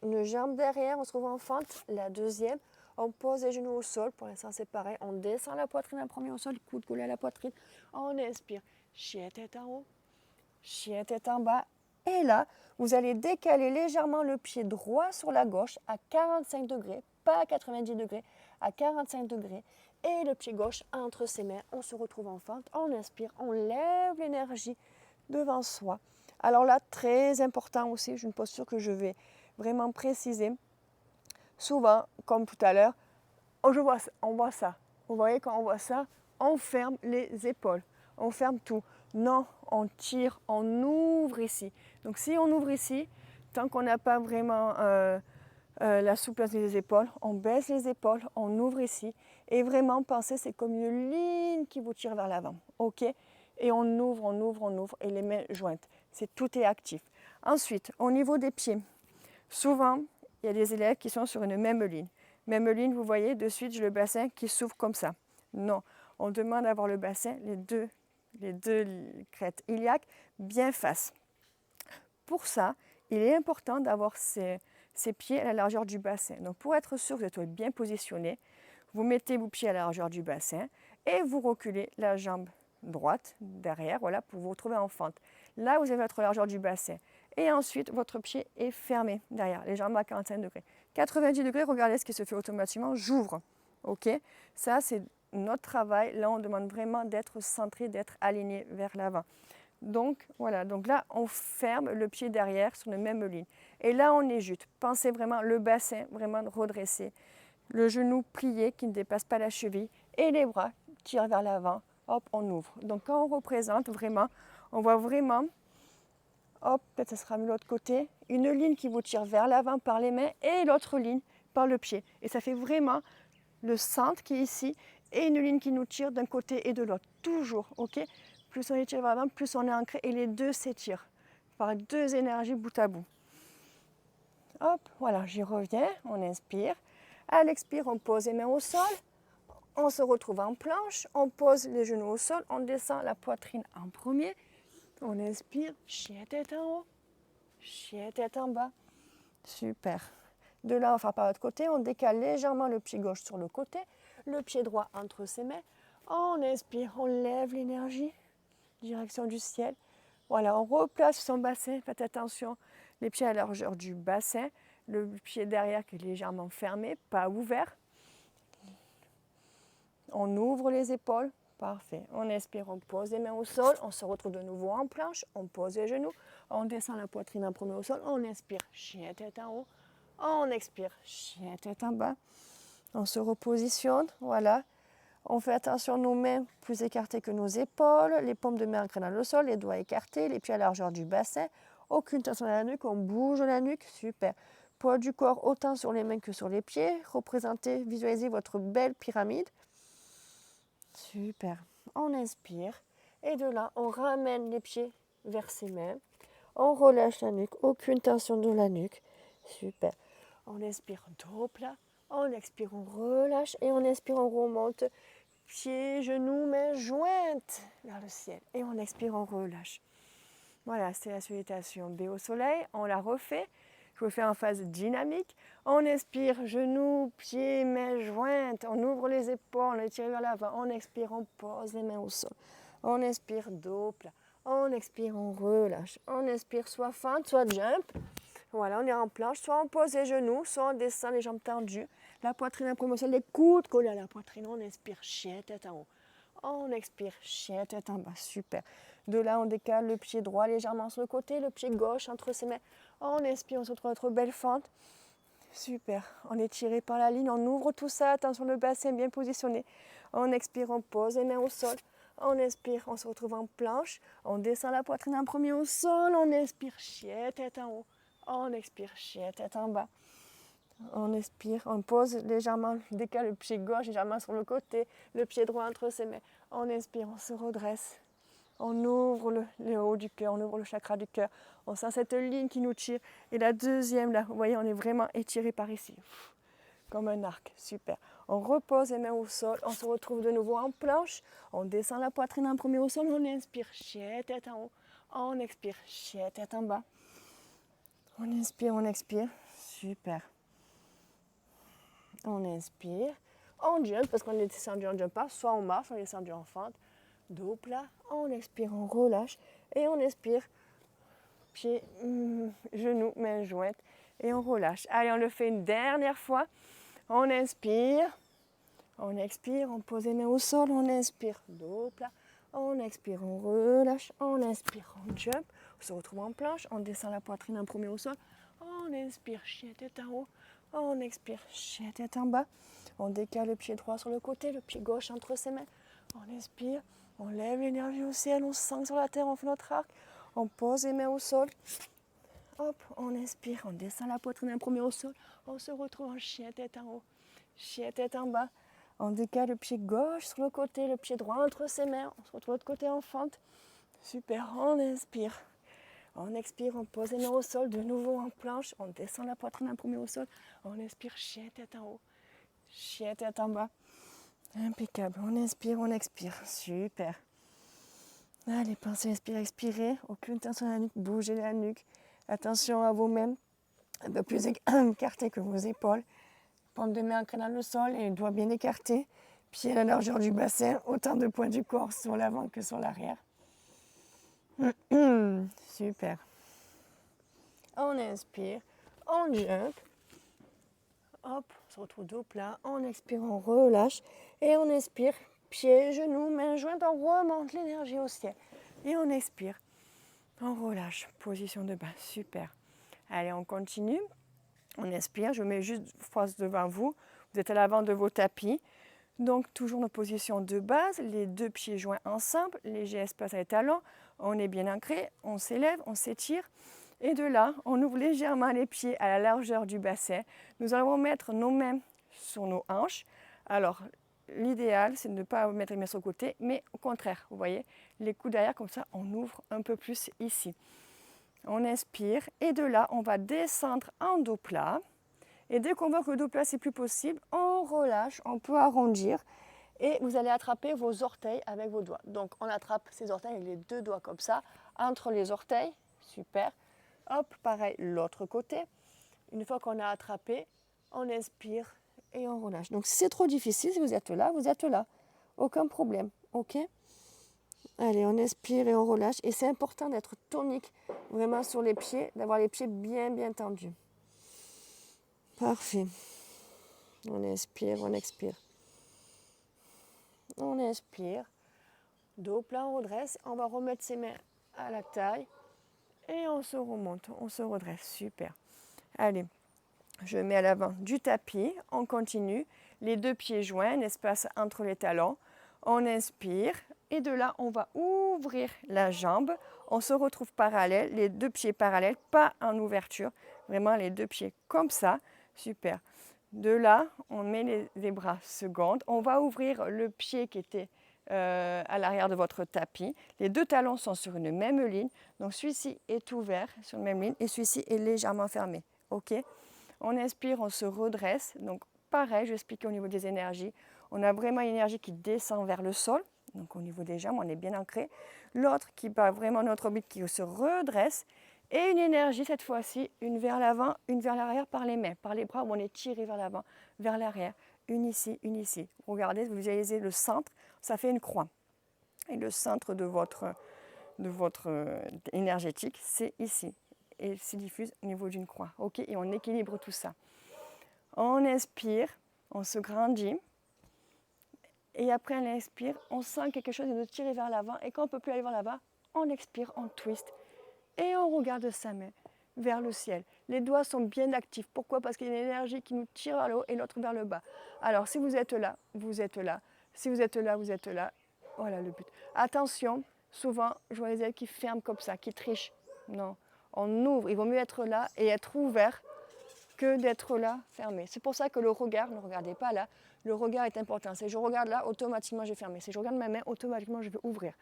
Une jambe derrière, on se retrouve en fente. La deuxième, on pose les genoux au sol. Pour l'instant, c'est pareil. On descend la poitrine en premier au sol, coude collé à la poitrine. On inspire, chien tête en haut, chien tête en bas. Et là, vous allez décaler légèrement le pied droit sur la gauche à 45 degrés, pas à 90 degrés, à 45 degrés. Et le pied gauche entre ses mains, on se retrouve en fente, on inspire, on lève l'énergie devant soi. Alors là, très important aussi, une posture que je vais vraiment préciser. Souvent, comme tout à l'heure, on voit ça. Vous voyez, quand on voit ça, on ferme les épaules, on ferme tout. Non, on tire, on ouvre ici. Donc si on ouvre ici, tant qu'on n'a pas vraiment la souplesse des épaules, on baisse les épaules, on ouvre ici. Et vraiment, pensez, c'est comme une ligne qui vous tire vers l'avant. OK? Et on ouvre, on ouvre, on ouvre, et les mains jointes. Tout est actif. Ensuite, au niveau des pieds, souvent, il y a des élèves qui sont sur une même ligne. Même ligne, vous voyez, de suite, j'ai le bassin qui s'ouvre comme ça. Non, on demande d'avoir le bassin, les deux crêtes iliaques, bien face. Pour ça, il est important d'avoir ses pieds à la largeur du bassin. Donc, pour être sûr que vous êtes bien positionné, vous mettez vos pieds à la largeur du bassin et vous reculez la jambe droite derrière, voilà, pour vous retrouver en fente. Là, vous avez votre largeur du bassin. Et ensuite, votre pied est fermé derrière, les jambes à 45 degrés. 90 degrés, regardez ce qui se fait automatiquement, j'ouvre. OK? Ça, c'est notre travail. Là, on demande vraiment d'être centré, d'être aligné vers l'avant. Donc, voilà. Donc là, on ferme le pied derrière sur la même ligne. Et là, on est juste. Pensez vraiment le bassin, vraiment redressé. Le genou plié qui ne dépasse pas la cheville. Et les bras tirent vers l'avant. Hop, on ouvre. Donc, quand on représente vraiment, on voit vraiment, hop, peut-être ça sera mieux de l'autre côté, une ligne qui vous tire vers l'avant par les mains et l'autre ligne par le pied. Et ça fait vraiment le centre qui est ici et une ligne qui nous tire d'un côté et de l'autre. Toujours, OK? Plus on est tiré vers l'avant, plus on est ancré et les deux s'étirent par deux énergies bout à bout. Hop, voilà, j'y reviens, on inspire. À l'expire, on pose les mains au sol. On se retrouve en planche, on pose les genoux au sol, on descend la poitrine en premier. On inspire, chien tête en haut, chien tête en bas. Super. De là, on va faire par l'autre côté, on décale légèrement le pied gauche sur le côté, le pied droit entre ses mains. On inspire, on lève l'énergie, direction du ciel. Voilà, on replace son bassin, faites attention, les pieds à la largeur du bassin, le pied derrière qui est légèrement fermé, pas ouvert. On ouvre les épaules, parfait. On inspire, on pose les mains au sol, on se retrouve de nouveau en planche, on pose les genoux, on descend la poitrine en premier au sol, on inspire, chien tête en haut, on expire, chien tête en bas. On se repositionne, voilà. On fait attention, nos mains plus écartées que nos épaules, les paumes de main ancrées dans le sol, les doigts écartés, les pieds à la largeur du bassin, aucune tension dans la nuque, on bouge la nuque, super. Poids du corps autant sur les mains que sur les pieds, représentez, visualisez votre belle pyramide. Super. On inspire et de là, on ramène les pieds vers ses mains. On relâche la nuque, aucune tension de la nuque. Super. On inspire dos plat. On expire, on relâche et on inspire, on remonte. Pieds, genoux, mains jointes vers le ciel. Et on expire, on relâche. Voilà, c'est la salutation B au soleil. On la refait. Je vous fais en phase dynamique. On inspire, genoux, pieds, mains jointes. On ouvre les épaules, on les tire vers l'avant. On expire, on pose les mains au sol. On inspire, dos plat. On expire, on relâche. On inspire, soit fente, soit jump. Voilà, on est en planche. Soit on pose les genoux, soit on descend les jambes tendues. La poitrine en premier au sol, les coudes collés à la poitrine. On inspire, chien, tête en haut. On expire, chien tête en bas, super. De là, on décale le pied droit légèrement sur le côté, le pied gauche entre ses mains. On inspire, on se retrouve notre belle fente. Super, on est tiré par la ligne, on ouvre tout ça, attention le bassin bien positionné. On expire, on pose les mains au sol. On inspire, on se retrouve en planche. On descend la poitrine en premier au sol. On inspire, chien tête en haut. On expire, chien tête en bas. On expire, on pose légèrement, décale le pied gauche légèrement sur le côté, le pied droit entre ses mains. On inspire, on se redresse. On ouvre le haut du cœur, on ouvre le chakra du cœur. On sent cette ligne qui nous tire. Et la deuxième, là, vous voyez, on est vraiment étiré par ici. Comme un arc, super. On repose les mains au sol, on se retrouve de nouveau en planche. On descend la poitrine en premier au sol, on inspire, chien tête en haut. On expire, chien tête en bas. On inspire, on expire, super. On inspire, on jump parce qu'on est descendu en jump pas, soit on marche, on est descendu en fente. Dos plat, on expire, on relâche et on expire. Pieds, genoux, mains jointes et on relâche. Allez, on le fait une dernière fois. On inspire, on expire, on pose les mains au sol, on inspire, dos plat. On expire, on relâche, on inspire, on jump. On se retrouve en planche, on descend la poitrine en premier au sol. On inspire, chien tête en haut. On expire, chien tête en bas. On décale le pied droit sur le côté, le pied gauche entre ses mains. On inspire, on lève l'énergie au ciel, on sent sur la terre, on fait notre arc. On pose les mains au sol. Hop, on inspire, on descend la poitrine en premier au sol. On se retrouve en chien tête en haut, chien tête en bas. On décale le pied gauche sur le côté, le pied droit entre ses mains. On se retrouve de l'autre côté en fente. Super, on inspire. On expire, on pose les mains au sol, de nouveau en planche. On descend la poitrine en premier au sol. On inspire, chien tête en haut, chien tête en bas. Impeccable. On inspire, on expire. Super. Allez, pensez à inspirer, expirez. Aucune tension à la nuque, bougez la nuque. Attention à vos mains un peu plus écartées que vos épaules. Paume de main ancrée dans le sol et doigts bien écartés. Pieds à la largeur du bassin, autant de poids du corps sur l'avant que sur l'arrière. Super. On inspire, on jump. Hop, on se retrouve dos plat. On expire, on relâche. Et on inspire, pieds, genoux, mains jointes. On remonte l'énergie au ciel. Et on expire, on relâche. Position de bas, super. Allez, on continue. On inspire, je mets juste face devant vous. Vous êtes à l'avant de vos tapis. Donc, toujours nos positions de base, les deux pieds joints ensemble, léger espace à les talons. On est bien ancré, on s'élève, on s'étire. Et de là, on ouvre légèrement les pieds à la largeur du bassin. Nous allons mettre nos mains sur nos hanches. Alors, l'idéal, c'est de ne pas mettre les mains sur le côté, mais au contraire, vous voyez, les coudes derrière, comme ça, on ouvre un peu plus ici. On inspire et de là, on va descendre en dos plat. Et dès qu'on voit que le dos plat, c'est plus possible, on relâche, on peut arrondir. Et vous allez attraper vos orteils avec vos doigts. Donc, on attrape ces orteils avec les deux doigts comme ça, entre les orteils. Super. Hop, pareil, l'autre côté. Une fois qu'on a attrapé, on inspire et on relâche. Donc, si c'est trop difficile, si vous êtes là, vous êtes là. Aucun problème. OK ? Allez, on inspire et on relâche. Et c'est important d'être tonique vraiment sur les pieds, d'avoir les pieds bien, bien tendus. Parfait. On inspire, on expire. On inspire. Dos plat, on redresse. On va remettre ses mains à la taille. Et on se remonte, on se redresse. Super. Allez, je mets à l'avant du tapis. On continue. Les deux pieds joints, un espace entre les talons. On inspire. Et de là, on va ouvrir la jambe. On se retrouve parallèle, les deux pieds parallèles, pas en ouverture. Vraiment, les deux pieds comme ça. Super. De là, on met les bras secondes. On va ouvrir le pied qui était à l'arrière de votre tapis. Les deux talons sont sur une même ligne. Donc, celui-ci est ouvert sur une même ligne et celui-ci est légèrement fermé. OK? On inspire, on se redresse. Donc, pareil, je vais expliquer au niveau des énergies. On a vraiment une énergie qui descend vers le sol. Donc, au niveau des jambes, on est bien ancré. L'autre qui bat vraiment notre orbite, qui se redresse. Et une énergie, cette fois-ci, une vers l'avant, une vers l'arrière par les mains, par les bras, où on est tiré vers l'avant, vers l'arrière. Une ici, une ici. Regardez, vous visualisez le centre, ça fait une croix. Et le centre de votre énergétique, c'est ici. Et il se diffuse au niveau d'une croix. OK? Et on équilibre tout ça. On inspire, on se grandit. Et après, on inspire, on sent quelque chose de nous tirer vers l'avant. Et quand on ne peut plus aller vers l'avant, on expire, on twist. Et on regarde sa main vers le ciel. Les doigts sont bien actifs. Pourquoi? Parce qu'il y a une énergie qui nous tire vers le haut et l'autre vers le bas. Alors, si vous êtes là, vous êtes là. Si vous êtes là, vous êtes là. Voilà le but. Attention, souvent, je vois les élèves qui ferment comme ça, qui trichent. Non, on ouvre. Il vaut mieux être là et être ouvert que d'être là, fermé. C'est pour ça que le regard, ne regardez pas là, le regard est important. Si je regarde là, automatiquement, je vais fermer. Si je regarde ma main, automatiquement, je vais ouvrir.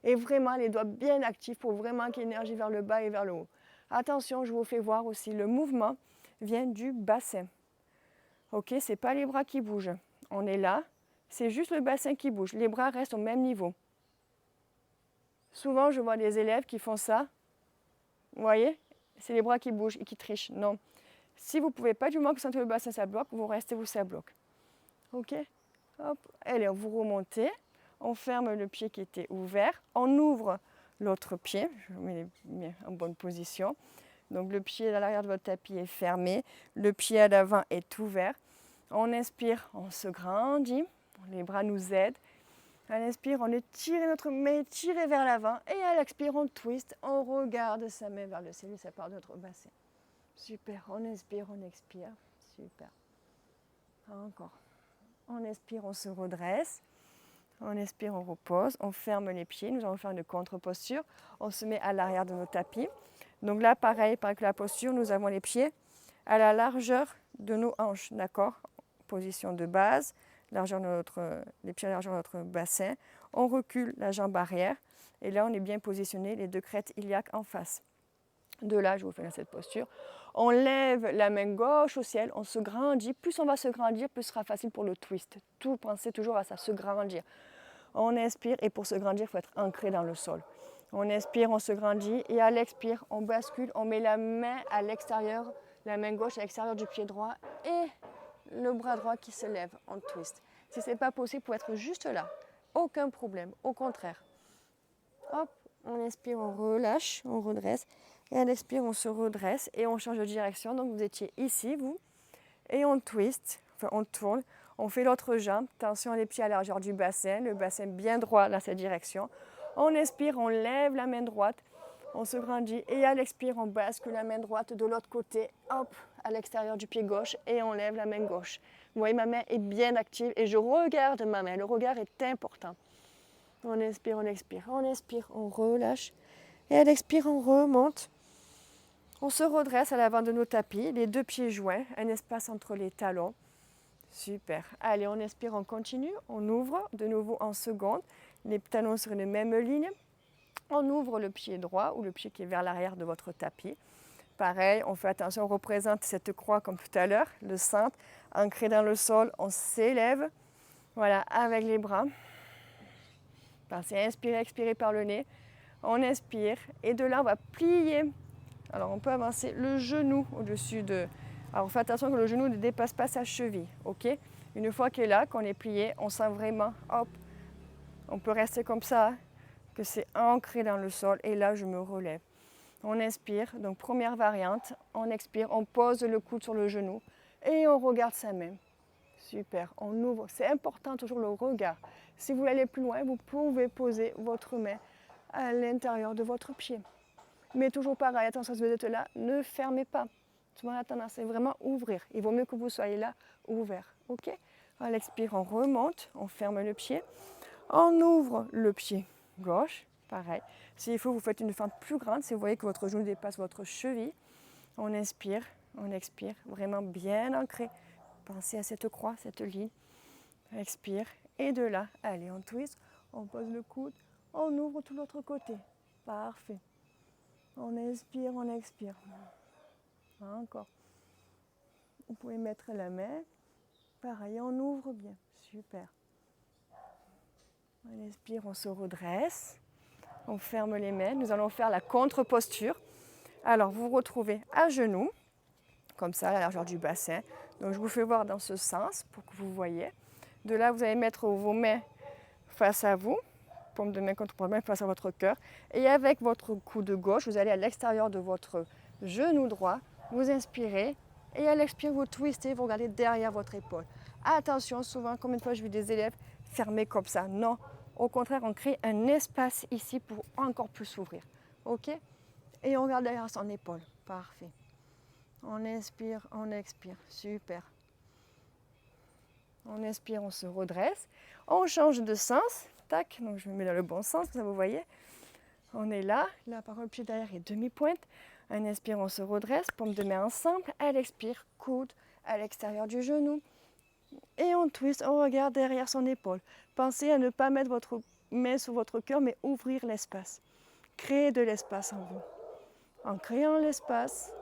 Et vraiment, les doigts bien actifs pour vraiment qu'il y ait énergie vers le bas et vers le haut. Attention, je vous fais voir aussi, le mouvement vient du bassin. Ok, ce n'est pas les bras qui bougent. On est là, c'est juste le bassin qui bouge. Les bras restent au même niveau. Souvent, je vois des élèves qui font ça. Vous voyez? C'est les bras qui bougent et qui trichent. Non. Si vous ne pouvez pas, du moment que vous sentez le bassin, ça bloque, vous restez, vous, ça bloque. Ok? Hop. Allez, vous remontez. On ferme le pied qui était ouvert. On ouvre l'autre pied. Je mets en bonne position. Donc le pied à l'arrière de votre tapis est fermé. Le pied à l'avant est ouvert. On inspire, on se grandit. Les bras nous aident. À l'inspire, on étire notre main, tirée vers l'avant. Et à l'expire, on twist. On regarde sa main vers le ciel. Ça part de notre bassin. Super. On inspire, on expire. Super. Encore. On inspire, on se redresse. On expire, on repose. On ferme les pieds. Nous allons faire une contre-posture. On se met à l'arrière de nos tapis. Donc là, pareil, avec la posture, nous avons les pieds à la largeur de nos hanches. D'accord? Position de base. Les pieds à la largeur de notre bassin. On recule la jambe arrière. Et là, on est bien positionné, les deux crêtes iliaques en face. De là, je vous fais dans cette posture. On lève la main gauche au ciel, on se grandit. Plus on va se grandir, plus ce sera facile pour le twist. Tout, pensez toujours à ça, se grandir. On inspire et pour se grandir, il faut être ancré dans le sol. On inspire, on se grandit et à l'expire, on bascule, on met la main à l'extérieur, la main gauche à l'extérieur du pied droit et le bras droit qui se lève en twist. Si ce n'est pas possible, vous pouvez être juste là. Aucun problème, au contraire. Hop, on inspire, on relâche, on redresse. Et à l'expire, on se redresse et on change de direction. Donc vous étiez ici, vous, et on twist, enfin on tourne. On fait l'autre jambe, tension les pieds à la largeur du bassin, le bassin bien droit dans cette direction. On expire, on lève la main droite, on se grandit et à l'expire, on bascule la main droite de l'autre côté, hop, à l'extérieur du pied gauche et on lève la main gauche. Vous voyez, ma main est bien active et je regarde ma main. Le regard est important. On inspire, on relâche et à l'expire, on remonte. On se redresse à l'avant de nos tapis, les deux pieds joints, un espace entre les talons. Super. Allez, on expire, on continue. On ouvre de nouveau en seconde. Les talons sur une même ligne. On ouvre le pied droit ou le pied qui est vers l'arrière de votre tapis. Pareil, on fait attention, on représente cette croix comme tout à l'heure, le centre, ancré dans le sol, on s'élève. Voilà, avec les bras. Pensez à inspirer, expirer par le nez. On inspire et de là, on va plier. Alors, on peut avancer le genou au-dessus de... Alors, faites attention que le genou ne dépasse pas sa cheville, ok? Une fois qu'il est là, qu'on est plié, on sent vraiment, hop, on peut rester comme ça, que c'est ancré dans le sol. Et là, je me relève. On inspire, donc première variante. On expire, on pose le coude sur le genou et on regarde sa main. Super, on ouvre. C'est important toujours le regard. Si vous voulez aller plus loin, vous pouvez poser votre main à l'intérieur de votre pied. Mais toujours pareil, attention, si vous êtes là, ne fermez pas. Souvent, la tendance, c'est vraiment ouvrir. Il vaut mieux que vous soyez là, ouvert. Ok? À l'expire, on remonte, on ferme le pied. On ouvre le pied gauche, pareil. S'il faut, vous faites une fente plus grande. Si vous voyez que votre genou dépasse votre cheville, on inspire, on expire, vraiment bien ancré. Pensez à cette croix, cette ligne. Expire. Et de là, allez, on twist, on pose le coude, on ouvre tout l'autre côté. Parfait. On inspire, on expire. Encore. Vous pouvez mettre la main. Pareil, on ouvre bien. Super. On inspire, on se redresse. On ferme les mains. Nous allons faire la contre-posture. Alors, vous vous retrouvez à genoux, comme ça, à la largeur du bassin. Donc, je vous fais voir dans ce sens pour que vous voyez. De là, vous allez mettre vos mains face à vous. Paume de main contre paume de main face à votre cœur. Et avec votre coude gauche, vous allez à l'extérieur de votre genou droit. Vous inspirez et à l'expire, vous twistez, vous regardez derrière votre épaule. Attention, souvent, combien de fois je vis des élèves fermer comme ça. Non, au contraire, on crée un espace ici pour encore plus s'ouvrir. OK? Et on regarde derrière son épaule. Parfait. On inspire, on expire. Super. On inspire, on se redresse. On change de sens. Tac, donc je me mets dans le bon sens, ça vous voyez. On est là. La parole pied derrière et demi-pointe. Un inspire, on se redresse. Paume de main ensemble. Elle expire, coude à l'extérieur du genou. Et on twist, on regarde derrière son épaule. Pensez à ne pas mettre votre main sur votre cœur, mais ouvrir l'espace. Créer de l'espace en vous. En créant l'espace,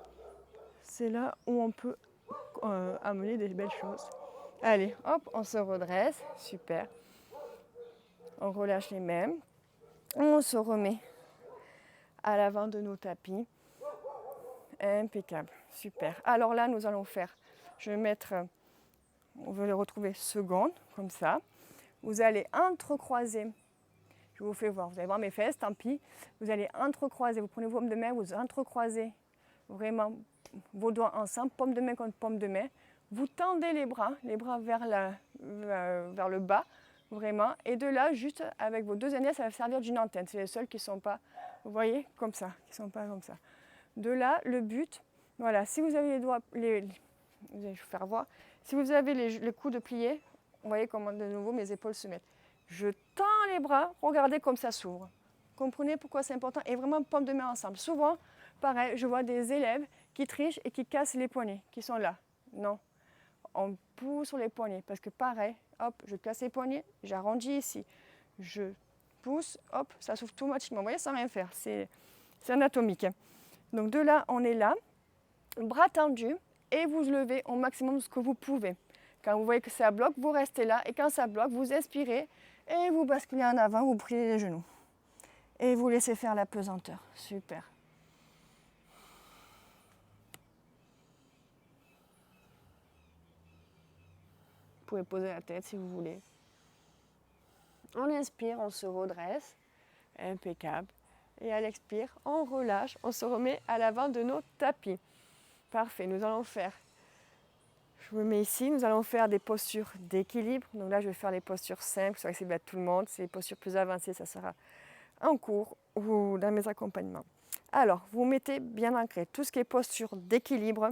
c'est là où on peut amener des belles choses. Allez, hop, on se redresse. Super. On relâche les mains. On se remet à l'avant de nos tapis. Impeccable. Super. Alors là, nous allons faire, je vais mettre, on va les retrouver secondes, comme ça. Vous allez entrecroiser. Je vous fais voir. Vous allez voir mes fesses, tant pis. Vous allez entrecroiser. Vous prenez vos paumes de main, vous entrecroisez vraiment vos doigts ensemble, paume de main contre paume de main. Vous tendez les bras vers le bas, vraiment. Et de là, juste avec vos deux index, ça va servir d'une antenne. C'est les seuls qui ne sont pas, vous voyez, comme ça, qui ne sont pas comme ça. De là, le but, voilà, si vous avez les doigts, vous allez vous faire voir, si vous avez les coudes pliés, vous voyez comment de nouveau mes épaules se mettent. Je tends les bras, regardez comme ça s'ouvre. Comprenez pourquoi c'est important et vraiment paume de main ensemble. Souvent, pareil, je vois des élèves qui trichent et qui cassent les poignets, qui sont là. Non, on pousse sur les poignets parce que pareil, hop, je casse les poignets, j'arrondis ici, je pousse, hop, ça s'ouvre automatiquement. Vous voyez, sans rien faire, c'est anatomique. Donc de là, on est là, bras tendus et vous levez au maximum ce que vous pouvez. Quand vous voyez que ça bloque, vous restez là et quand ça bloque, vous inspirez et vous basculez en avant, vous pliez les genoux. Et vous laissez faire la pesanteur. Super. Vous pouvez poser la tête si vous voulez. On inspire, on se redresse. Impeccable. Et à l'expire, on relâche, on se remet à l'avant de nos tapis. Parfait, nous allons faire, je me mets ici, nous allons faire des postures d'équilibre. Donc là, je vais faire les postures simples, c'est accessible à tout le monde. C'est les postures plus avancées, ça sera en cours ou dans mes accompagnements. Alors, vous mettez bien ancré tout ce qui est posture d'équilibre.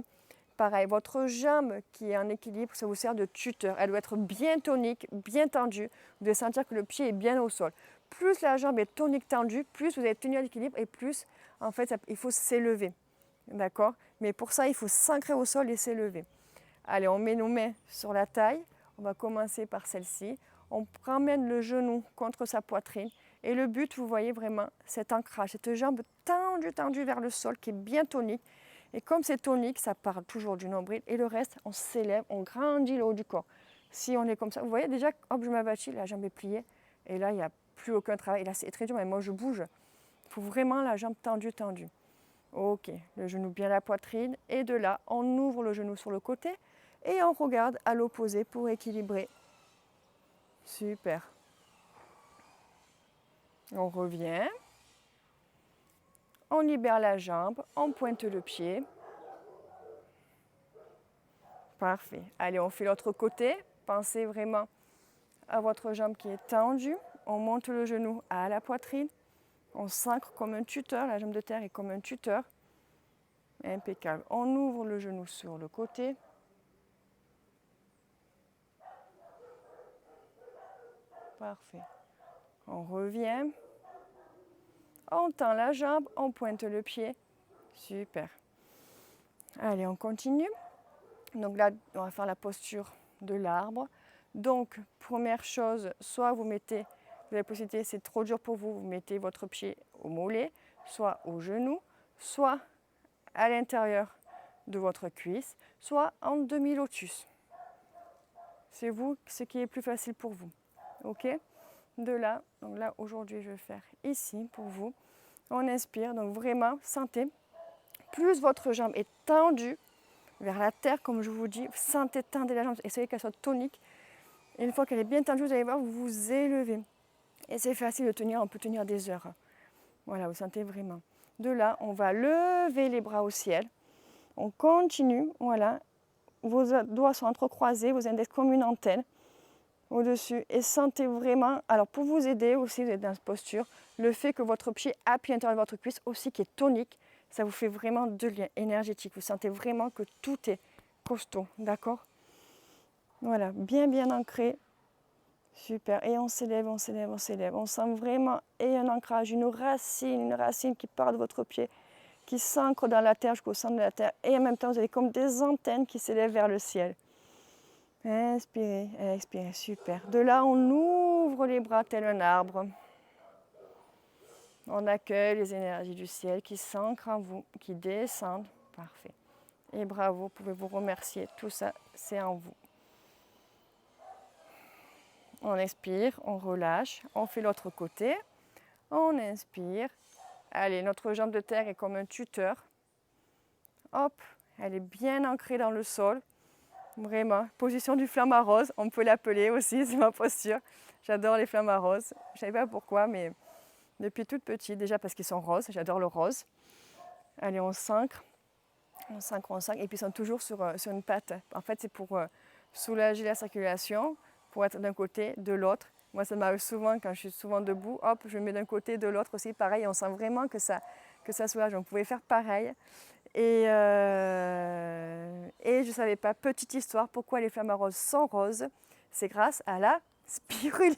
Pareil, votre jambe qui est en équilibre, ça vous sert de tuteur. Elle doit être bien tonique, bien tendue. Vous devez sentir que le pied est bien au sol. Plus la jambe est tonique, tendue, plus vous allez tenir l'équilibre et plus, en fait, il faut s'élever. D'accord? Mais pour ça, il faut s'ancrer au sol et s'élever. Allez, on met nos mains sur la taille. On va commencer par celle-ci. On ramène le genou contre sa poitrine. Et le but, vous voyez vraiment cet ancrage, cette jambe tendue vers le sol qui est bien tonique. Et comme c'est tonique, ça part toujours du nombril. Et le reste, on s'élève, on grandit le haut du corps. Si on est comme ça, vous voyez déjà, hop, je m'abattis, la jambe est pliée. Et là, il n'y a plus aucun travail. Et là, c'est très dur, mais moi, je bouge. Il faut vraiment la jambe tendue. Ok, le genou bien à la poitrine. Et de là, on ouvre le genou sur le côté. Et on regarde à l'opposé pour équilibrer. Super. On revient. On libère la jambe, on pointe le pied. Parfait. Allez, on fait l'autre côté. Pensez vraiment à votre jambe qui est tendue. On monte le genou à la poitrine. On s'ancre comme un tuteur. La jambe de terre est comme un tuteur. Impeccable. On ouvre le genou sur le côté. Parfait. On revient. On tend la jambe, on pointe le pied. Super. Allez, on continue. Donc là, on va faire la posture de l'arbre. Donc, première chose, soit vous mettez, vous avez la possibilité, c'est trop dur pour vous, vous mettez votre pied au mollet, soit au genou, soit à l'intérieur de votre cuisse, soit en demi-lotus. C'est vous, ce qui est plus facile pour vous. OK ? De là, donc là aujourd'hui je vais faire ici pour vous. On inspire, donc vraiment sentez, plus votre jambe est tendue vers la terre comme je vous dis, sentez, tendez la jambe, essayez qu'elle soit tonique. Et une fois qu'elle est bien tendue, vous allez voir, vous vous élevez. Et c'est facile de tenir, on peut tenir des heures. Voilà, vous sentez vraiment. De là, on va lever les bras au ciel. On continue, voilà. Vos doigts sont entrecroisés, vos index comme une antenne. au-dessus. Et sentez vraiment, alors pour vous aider aussi, vous êtes dans cette posture, le fait que votre pied appuie à l'intérieur de votre cuisse aussi, qui est tonique, ça vous fait vraiment deux liens énergétiques. Vous sentez vraiment que tout est costaud, d'accord? Voilà, bien bien ancré. Super. Et on s'élève, on s'élève, on s'élève. On sent vraiment et un ancrage, une racine qui part de votre pied, qui s'ancre dans la terre jusqu'au centre de la terre. Et en même temps, vous avez comme des antennes qui s'élèvent vers le ciel. Inspirez, expirez, super. De là, on ouvre les bras tel un arbre. On accueille les énergies du ciel qui s'ancrent en vous, qui descendent. Parfait. Et bravo, vous pouvez vous remercier. Tout ça, c'est en vous. On expire, on relâche, on fait l'autre côté. On inspire. Allez, notre jambe de terre est comme un tuteur. Hop, elle est bien ancrée dans le sol. Vraiment, position du flamant rose, on peut l'appeler aussi, c'est ma posture. J'adore les flamants roses. Je ne savais pas pourquoi, mais depuis toute petite, déjà parce qu'ils sont roses, j'adore le rose. Allez, on s'ancre, on s'ancre, on s'ancre, et puis ils sont toujours sur une patte. En fait, c'est pour soulager la circulation, pour être d'un côté, de l'autre. Moi, ça m'arrive souvent, quand je suis souvent debout, hop, je me mets d'un côté, de l'autre aussi, pareil, on sent vraiment que ça soulage. On pouvait faire pareil. Et je ne savais pas, petite histoire, pourquoi les flamants roses sont roses. C'est grâce à la spiruline.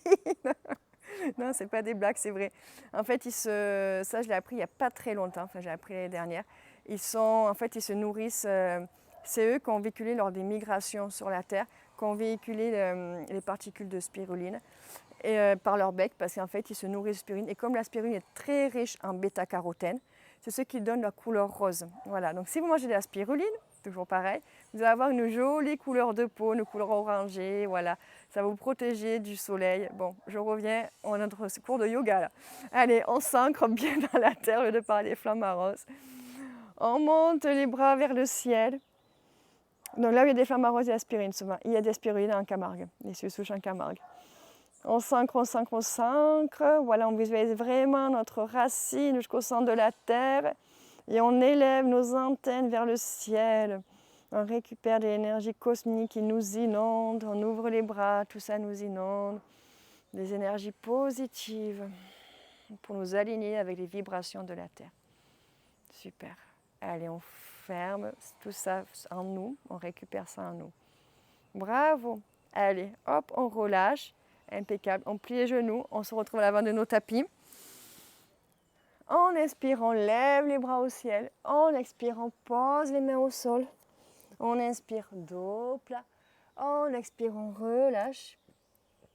Non, ce n'est pas des blagues, c'est vrai. En fait, ça, je l'ai appris il n'y a pas très longtemps. Enfin, j'ai appris l'année dernière. Ils se nourrissent. C'est eux qui ont véhiculé lors des migrations sur la Terre, qui ont véhiculé les particules de spiruline par leur bec, parce qu'en fait, ils se nourrissent de spiruline. Et comme la spiruline est très riche en bêta-carotène, c'est ce qui donne la couleur rose. Voilà, donc si vous mangez de la spiruline, toujours pareil, vous allez avoir une jolie couleur de peau, une couleur orangée, voilà. Ça va vous protéger du soleil. Bon, je reviens à notre cours de yoga là. Allez, on s'ancre bien dans la terre au lieu de parler flamants roses. On monte les bras vers le ciel. Donc là où il y a des flamants roses, il y a la spiruline souvent. Il y a des spiruline en Camargue, des souches en Camargue. On s'ancre, on s'ancre, on s'ancre. Voilà, on visualise vraiment notre racine jusqu'au centre de la terre. Et on élève nos antennes vers le ciel. On récupère de l'énergie cosmique qui nous inonde. On ouvre les bras, tout ça nous inonde. Des énergies positives pour nous aligner avec les vibrations de la terre. Super. Allez, on ferme tout ça en nous. On récupère ça en nous. Bravo. Allez, hop, on relâche. Impeccable. On plie les genoux, on se retrouve à l'avant de nos tapis. On inspire, on lève les bras au ciel. On expire, on pose les mains au sol. On inspire, dos plat. On expire, on relâche.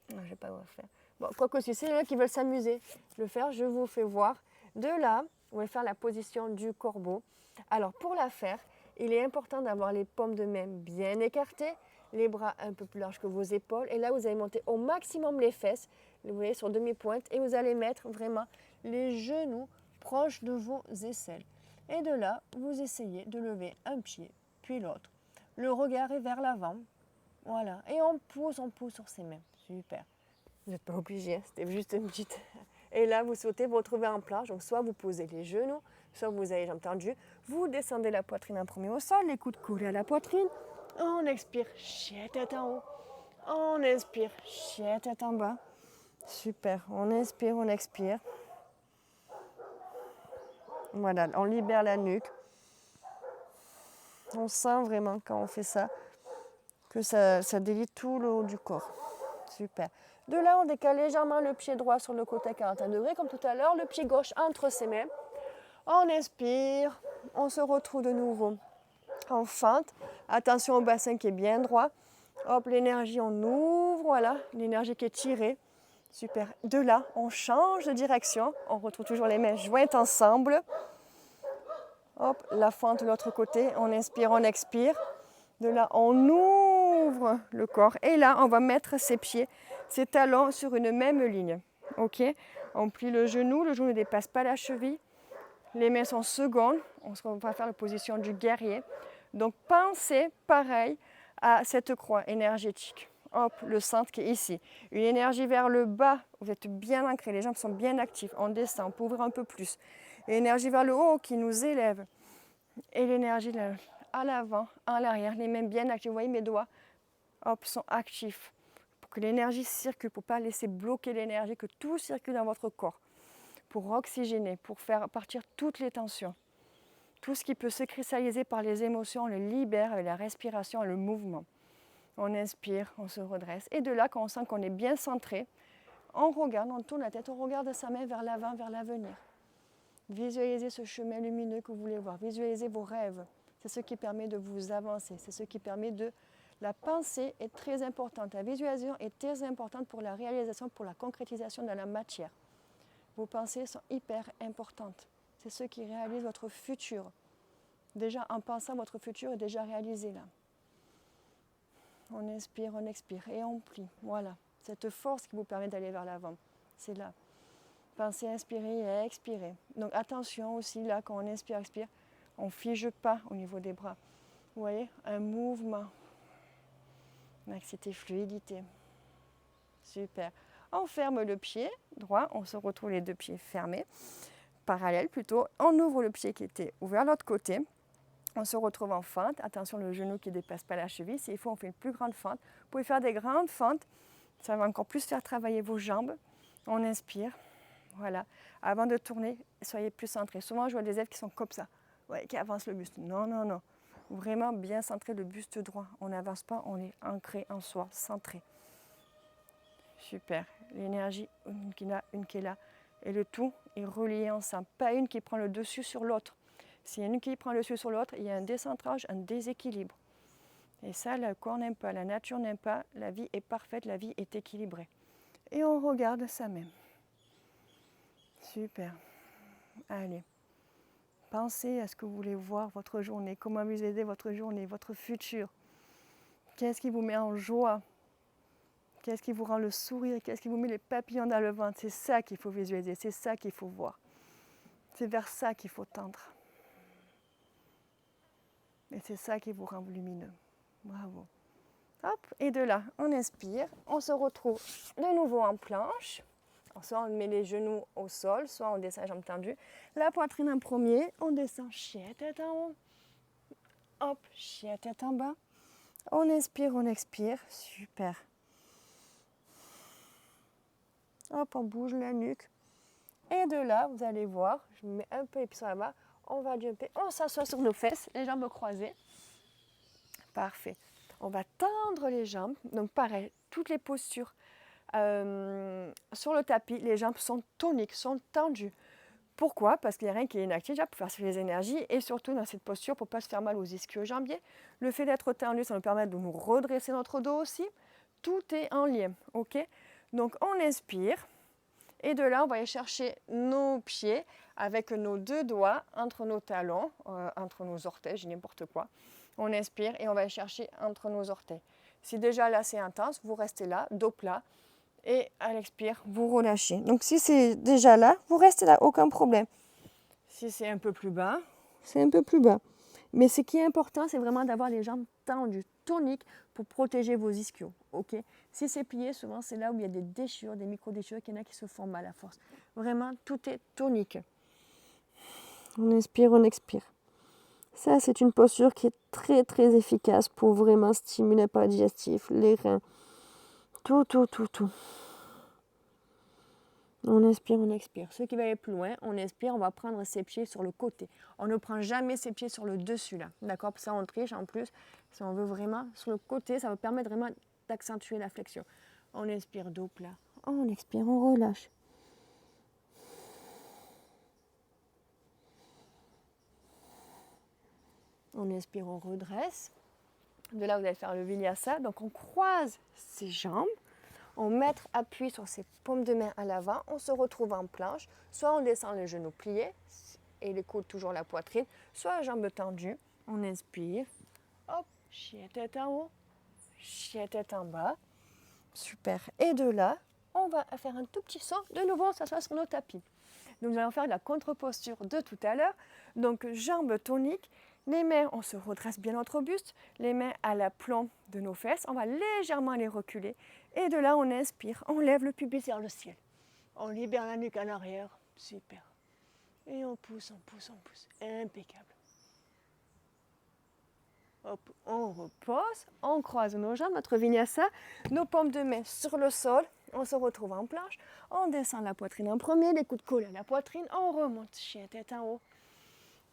Je ne vais pas le faire. Bon, quoi que si c'est là qui veulent s'amuser, le faire, je vous fais voir. De là, on va faire la position du corbeau. Alors, pour la faire, il est important d'avoir les paumes de main bien écartées, les bras un peu plus larges que vos épaules. Et là, vous allez monter au maximum les fesses, vous voyez, sur demi-pointe. Et vous allez mettre vraiment les genoux proches de vos aisselles. Et de là, vous essayez de lever un pied, puis l'autre. Le regard est vers l'avant. Voilà. Et on pousse sur ses mains. Super. Vous n'êtes pas obligé, c'était juste une petite... Et là, vous sautez, vous retrouvez en planche. Donc, soit vous posez les genoux, soit vous avez les jambes tendues. Vous descendez la poitrine en premier au sol, les coudes collés à la poitrine. On expire, chien tête en haut. On inspire, chien tête en bas. Super, on inspire, on expire. Voilà, on libère la nuque. On sent vraiment quand on fait ça, que ça délie tout le haut du corps. Super. De là, on décale légèrement le pied droit sur le côté à 41 degrés, comme tout à l'heure. Le pied gauche entre ses mains. On inspire, on se retrouve de nouveau en fente. Attention au bassin qui est bien droit. Hop, l'énergie, on ouvre, voilà, l'énergie qui est tirée. Super. De là, on change de direction. On retrouve toujours les mains jointes ensemble. Hop, la fente de l'autre côté. On inspire, on expire. De là, on ouvre le corps. Et là, on va mettre ses pieds, ses talons sur une même ligne. Ok? On plie le genou ne dépasse pas la cheville. Les mains sont secondes. On va faire la position du guerrier. Donc, pensez pareil à cette croix énergétique. Hop, le centre qui est ici. Une énergie vers le bas. Vous êtes bien ancrés. Les jambes sont bien actives. On descend, on peut ouvrir un peu plus. L'énergie vers le haut qui nous élève. Et l'énergie à l'avant, à l'arrière. Les mains bien actives. Vous voyez mes doigts, hop, sont actifs. que l'énergie circule, pour ne pas laisser bloquer l'énergie, que tout circule dans votre corps, pour oxygéner, pour faire partir toutes les tensions. Tout ce qui peut se cristalliser par les émotions, on le libère avec la respiration et le mouvement. On inspire, on se redresse. Et de là, quand on sent qu'on est bien centré, on regarde, on tourne la tête, on regarde sa main vers l'avant, vers l'avenir. Visualisez ce chemin lumineux que vous voulez voir. Visualisez vos rêves. C'est ce qui permet de vous avancer. C'est ce qui permet de... La pensée est très importante. La visualisation est très importante pour la réalisation, pour la concrétisation de la matière. Vos pensées sont hyper importantes. C'est ce qui réalise votre futur. Déjà, en pensant, votre futur est déjà réalisé là. On inspire, on expire et on plie. Voilà, cette force qui vous permet d'aller vers l'avant. C'est là. Pensez, inspirer et expirer. Donc attention aussi là, quand on inspire, expire, on ne fige pas au niveau des bras. Vous voyez, un mouvement. Laxité, fluidité. Super. On ferme le pied droit, on se retrouve les deux pieds fermés, parallèles plutôt. On ouvre le pied qui était ouvert de l'autre côté. On se retrouve en fente. Attention, le genou qui ne dépasse pas la cheville. S'il faut, on fait une plus grande fente. Vous pouvez faire des grandes fentes. Ça va encore plus faire travailler vos jambes. On inspire. Voilà. Avant de tourner, soyez plus centrés. Souvent, je vois des élèves qui sont comme ça, ouais, qui avancent le buste. Non, non, non. Vraiment bien centré, le buste droit. On n'avance pas, on est ancré en soi, centré. Super. L'énergie, une qui est là. Et le tout est relié ensemble. Pas une qui prend le dessus sur l'autre. S'il y en a une qui prend le dessus sur l'autre, il y a un décentrage, un déséquilibre. Et ça, le corps n'aime pas, la nature n'aime pas. La vie est parfaite, la vie est équilibrée. Et on regarde ça même. Super. Allez. Pensez à ce que vous voulez voir votre journée, comment vous aidez votre journée, votre futur. Qu'est-ce qui vous met en joie? Qu'est-ce qui vous rend le sourire? Qu'est-ce qui vous met les papillons dans le ventre? C'est ça qu'il faut visualiser, c'est ça qu'il faut voir. C'est vers ça qu'il faut tendre. Et c'est ça qui vous rend lumineux. Bravo. Hop, et de là, on inspire, on se retrouve de nouveau en planche. Soit on met les genoux au sol, soit on descend jambes tendues. La poitrine en premier, on descend chien tête en haut. Hop, chien tête en bas. On inspire, on expire. Super. Hop, on bouge la nuque. Et de là, vous allez voir, je me mets un peu les pieds sur la barre. On va jumper, on s'assoit sur nos fesses, les jambes croisées. Parfait. On va tendre les jambes. Donc pareil, toutes les postures. Sur le tapis, les jambes sont toniques, sont tendues. Pourquoi? Parce qu'il y a rien qui est inactif déjà pour faire sur les énergies et surtout dans cette posture pour ne pas se faire mal aux ischio-jambiers. Le fait d'être tendu, ça nous permet de nous redresser notre dos aussi. Tout est en lien, ok? Donc on inspire et de là on va aller chercher nos pieds avec nos deux doigts entre nos talons, entre nos orteils, j'ai n'importe quoi. On inspire et on va aller chercher entre nos orteils. Si déjà là c'est intense, vous restez là, dos plat. Et à l'expire, vous relâchez. Donc si c'est déjà là, vous restez là, aucun problème. Si c'est un peu plus bas, c'est un peu plus bas. Mais ce qui est important, c'est vraiment d'avoir les jambes tendues, toniques, pour protéger vos ischios. Okay? Si c'est plié, souvent c'est là où il y a des déchirures, des micro-déchirures, qu'il y en a qui se font mal à force. Vraiment, tout est tonique. On inspire, on expire. Ça, c'est une posture qui est très très efficace pour vraiment stimuler le pas digestif, les reins. Tout. On inspire, on expire. Ceux qui veulent aller plus loin, on inspire, on va prendre ses pieds sur le côté. On ne prend jamais ses pieds sur le dessus là. D'accord? Ça, on triche en plus. Si on veut vraiment sur le côté, ça va permettre vraiment d'accentuer la flexion. On inspire, dos plat. On expire, on relâche. On inspire, on redresse. De là, vous allez faire le vinyasa. Donc, on croise ses jambes. On met appui sur ses paumes de main à l'avant. On se retrouve en planche. Soit on descend les genoux pliés et les coudes toujours la poitrine. Soit jambes tendues. On inspire. Hop, chien tête en haut. Chien tête en bas. Super. Et de là, on va faire un tout petit saut. De nouveau, on s'assoit sur nos tapis. Donc, nous allons faire la contre-posture de tout à l'heure. Donc, jambes toniques. Les mains, on se redresse bien notre buste. Les mains à l'aplomb de nos fesses. On va légèrement les reculer. Et de là, on inspire. On lève le pubis vers le ciel. On libère la nuque en arrière. Super. Et on pousse. Impeccable. Hop, on repose, on croise nos jambes, notre vinyasa, nos paumes de main sur le sol, on se retrouve en planche, on descend la poitrine en premier, les coudes collés à la poitrine, on remonte, chien tête en haut,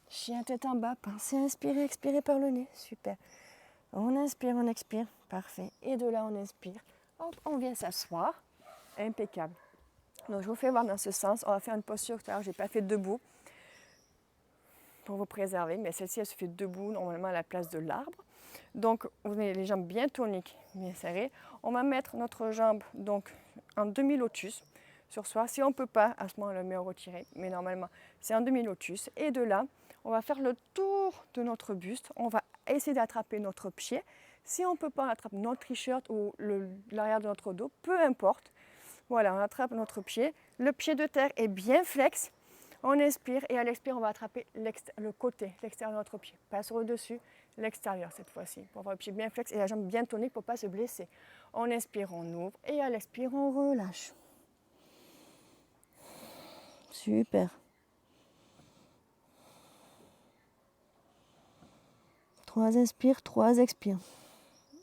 chien tête en bas, pensez à inspirer, expirer par le nez, super. On inspire, on expire, parfait. Et de là, on inspire, hop, on vient s'asseoir, impeccable. Donc je vous fais voir dans ce sens, on va faire une posture, tout à l'heure, je n'ai pas fait debout, pour vous préserver, mais celle-ci elle se fait debout normalement à la place de l'arbre. Donc vous avez les jambes bien toniques, bien serrées. On va mettre notre jambe donc en demi-lotus sur soi. Si on ne peut pas, à ce moment le mieux retirer, mais normalement c'est en demi-lotus. Et de là, on va faire le tour de notre buste. On va essayer d'attraper notre pied. Si on ne peut pas, on attrape notre t-shirt ou l'arrière de notre dos, peu importe. Voilà, on attrape notre pied. Le pied de terre est bien flex. On inspire et à l'expire, on va attraper le côté, l'extérieur de notre pied. Pas sur le dessus, l'extérieur cette fois-ci. Pour avoir le pied bien flex et la jambe bien tonique pour ne pas se blesser. On inspire, on ouvre et à l'expire, on relâche. Super. 3 inspires, 3 expires.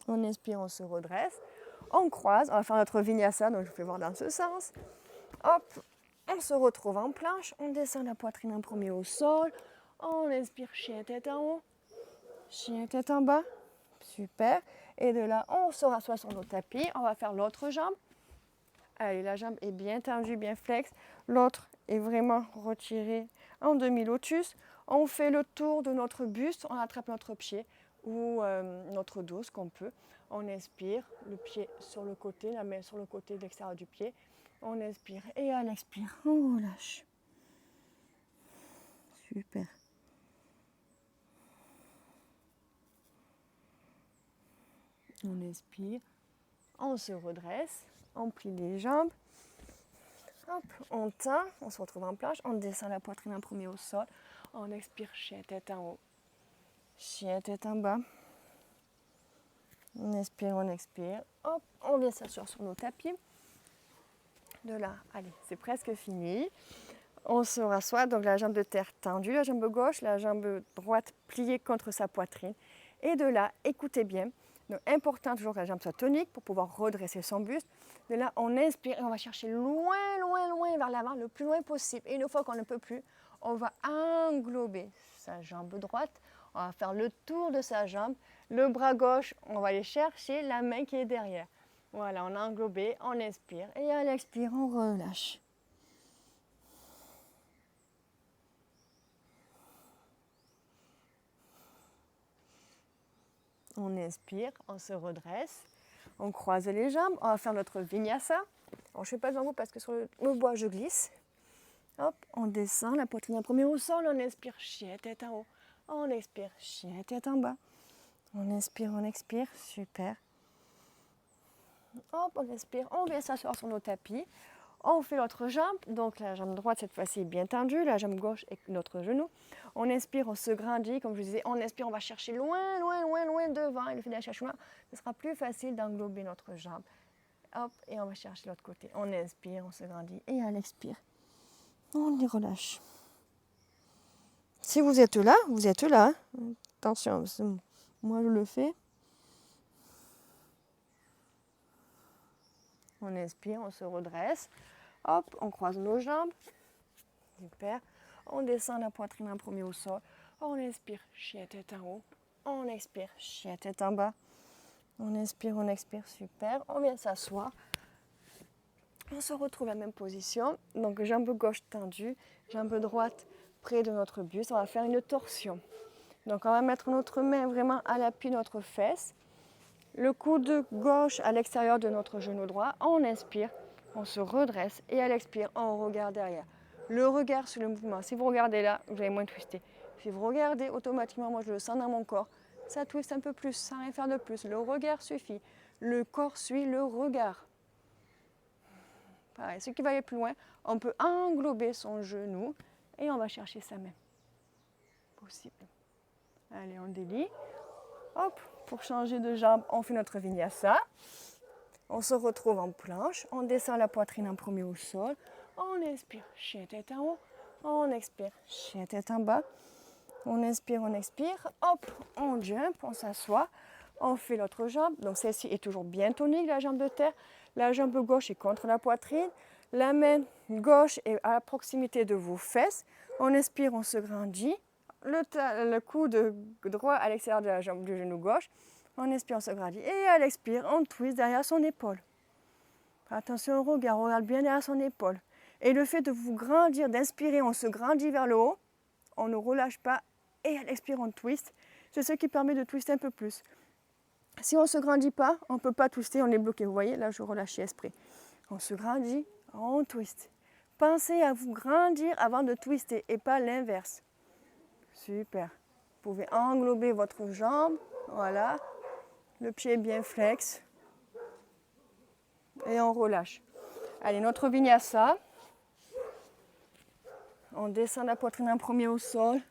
On inspire, on se redresse. On croise, on va faire notre vinyasa, donc je vous fais voir dans ce sens. Hop, on se retrouve en planche, on descend la poitrine en premier au sol, on inspire, chien tête en haut, chien tête en bas, super. Et de là, on se rassoit sur nos tapis, on va faire l'autre jambe. Allez, la jambe est bien tendue, bien flex, l'autre est vraiment retirée en demi-lotus. On fait le tour de notre buste, on attrape notre pied ou notre dos, ce qu'on peut. On inspire, le pied sur le côté, la main sur le côté de l'extérieur du pied. On inspire et à l'expire, on relâche. Super. On inspire, on se redresse, on plie les jambes. Hop, on tend, on se retrouve en planche, on descend la poitrine en premier au sol. On expire, chien tête en haut, chien tête en bas. On inspire, on expire. Hop, on vient s'asseoir sur nos tapis. De là, allez, c'est presque fini. On se rassoit, donc la jambe de terre tendue, la jambe gauche, la jambe droite pliée contre sa poitrine. Et de là, écoutez bien, donc important toujours que la jambe soit tonique pour pouvoir redresser son buste. De là, on inspire et on va chercher loin, loin, loin vers l'avant, le plus loin possible. Et une fois qu'on ne peut plus, on va englober sa jambe droite. On va faire le tour de sa jambe. Le bras gauche, on va aller chercher la main qui est derrière. Voilà, on a englobé, on inspire et à l'expire, on relâche. On inspire, on se redresse, on croise les jambes, on va faire notre vinyasa. Alors, je ne fais pas devant vous parce que sur le bois, je glisse. Hop, on descend, la poitrine en premier au sol, on inspire, chien tête en haut. On expire, chien tête en bas. On inspire, on expire, super. Hop, on inspire, on vient s'asseoir sur nos tapis. On fait l'autre jambe, donc la jambe droite cette fois-ci est bien tendue, la jambe gauche est notre genou. On inspire, on se grandit, comme je vous disais, on inspire, on va chercher loin, loin, loin, loin devant. Et le fait d'aller chercher loin, ce sera plus facile d'englober notre jambe. Hop, et on va chercher l'autre côté. On inspire, on se grandit, et à l'expire, on les relâche. Si vous êtes là, vous êtes là. Hein. Attention, moi je le fais. On inspire, on se redresse. Hop, on croise nos jambes. Super. On descend la poitrine en premier au sol. On inspire, chien tête en haut. On expire, chien tête en bas. On inspire, on expire, super. On vient s'asseoir. On se retrouve à la même position. Donc jambe gauche tendue, jambe droite près de notre buste. On va faire une torsion. Donc on va mettre notre main vraiment à l'appui de notre fesse. Le coude gauche à l'extérieur de notre genou droit. On inspire, on se redresse et à l'expire, on regarde derrière. Le regard sur le mouvement. Si vous regardez là, vous allez moins twister. Si vous regardez automatiquement, moi je le sens dans mon corps, ça twiste un peu plus, sans rien faire de plus. Le regard suffit. Le corps suit le regard. Pareil, ce qui va aller plus loin, on peut englober son genou et on va chercher sa main. Possible. Allez, on délie. Hop, pour changer de jambe, on fait notre vinyasa. On se retrouve en planche. On descend la poitrine en premier au sol. On inspire, chien tête en haut. On expire, chien tête en bas. On inspire, on expire. Hop, on jump, on s'assoit. On fait l'autre jambe. Donc celle-ci est toujours bien tonique, la jambe de terre. La jambe gauche est contre la poitrine. La main gauche est à proximité de vos fesses. On inspire, on se grandit. Le coude droit à l'extérieur de la jambe du genou gauche. On inspire, on se grandit. Et à l'expire, on twist derrière son épaule. Attention au regard, on regarde bien derrière son épaule. Et le fait de vous grandir, d'inspirer, on se grandit vers le haut. On ne relâche pas. Et à l'expire, on twist. C'est ce qui permet de twister un peu plus. Si on ne se grandit pas, on ne peut pas twister, on est bloqué. Vous voyez, là, je relâche esprit. On se grandit, on twist. Pensez à vous grandir avant de twister et pas l'inverse. Super. Vous pouvez englober votre jambe. Voilà. Le pied est bien flex. Et on relâche. Allez, notre vinyasa. On descend la poitrine en premier au sol.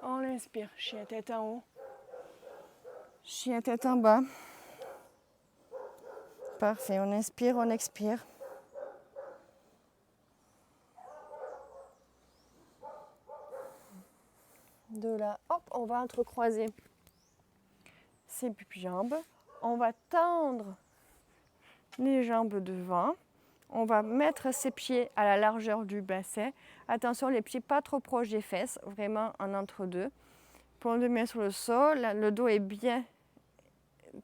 On inspire. Chien tête en haut. Chien tête en bas. Parfait. On inspire, on expire. De là, hop, on va entrecroiser ses jambes. On va tendre les jambes devant. On va mettre ses pieds à la largeur du bassin. Attention, les pieds pas trop proches des fesses, vraiment en entre-deux. Paume de main sur le sol, le dos est bien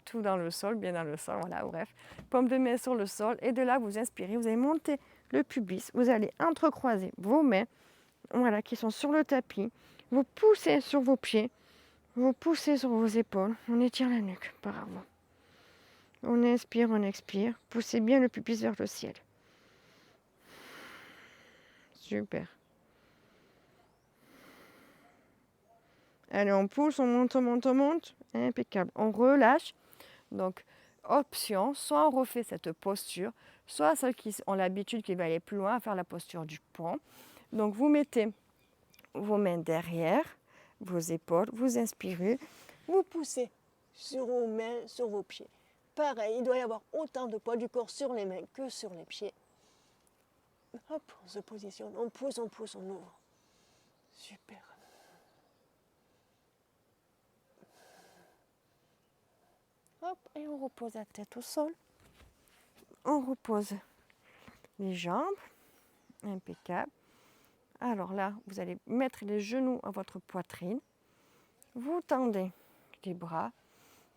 tout dans le sol, bien dans le sol, voilà, bref. Paume de main sur le sol et de là, vous inspirez, vous allez monter le pubis, vous allez entrecroiser vos mains, voilà, qui sont sur le tapis. Vous poussez sur vos pieds, vous poussez sur vos épaules, on étire la nuque par avant. On inspire, on expire, poussez bien le pubis vers le ciel. Super. Allez, on pousse, on monte, on monte, on monte. Impeccable. On relâche. Donc, option, soit on refait cette posture, soit celles qui ont l'habitude qui va aller plus loin à faire la posture du pont. Donc, vous mettez vos mains derrière, vos épaules, vous inspirez, vous poussez sur vos mains, sur vos pieds. Pareil, il doit y avoir autant de poids du corps sur les mains que sur les pieds. Hop, on se positionne, on pousse, on ouvre. Super. Hop, et on repose la tête au sol. On repose les jambes. Impeccable. Alors là, vous allez mettre les genoux à votre poitrine. Vous tendez les bras.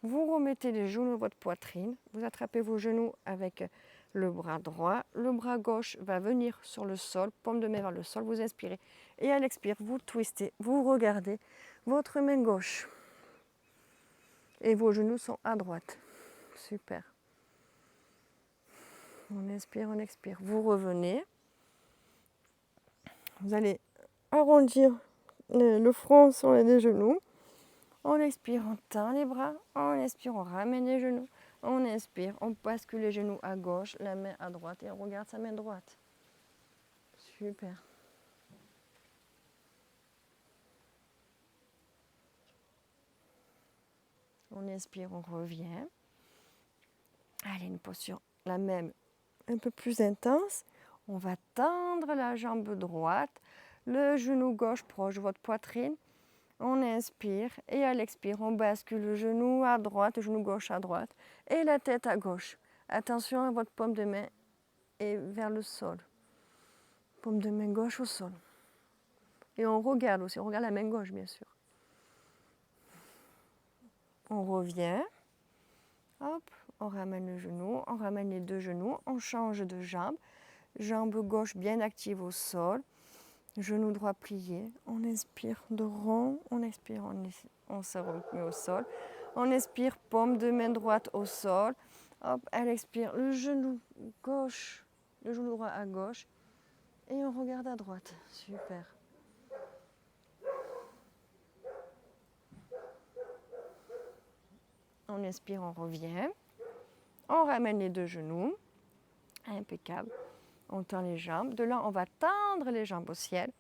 Vous remettez les genoux à votre poitrine. Vous attrapez vos genoux avec le bras droit. Le bras gauche va venir sur le sol, paume de main vers le sol. Vous inspirez. Et à l'expire, vous twistez. Vous regardez votre main gauche. Et vos genoux sont à droite. Super. On inspire, on expire. Vous revenez. Vous allez arrondir le front sur les deux genoux. On expire, on tend les bras. On expire, on ramène les genoux. On inspire, on bascule les genoux à gauche, la main à droite et on regarde sa main droite. Super. On inspire, on revient. Allez, une posture la même, un peu plus intense. On va tendre la jambe droite, le genou gauche proche de votre poitrine. On inspire et à l'expire, on bascule le genou à droite, le genou gauche à droite et la tête à gauche. Attention à votre paume de main et vers le sol. Paume de main gauche au sol. Et on regarde aussi, on regarde la main gauche bien sûr. On revient. Hop, on ramène le genou, on ramène les deux genoux, on change de jambe. Jambe gauche bien active au sol. Genou droit plié. On inspire de rond, on expire, on se remet au sol. On expire, paume de main droite au sol. Hop, elle expire, le genou gauche, le genou droit à gauche. Et on regarde à droite. Super. On inspire, on revient. On ramène les deux genoux. Impeccable. On tend les jambes. De là, on va tendre les jambes au ciel.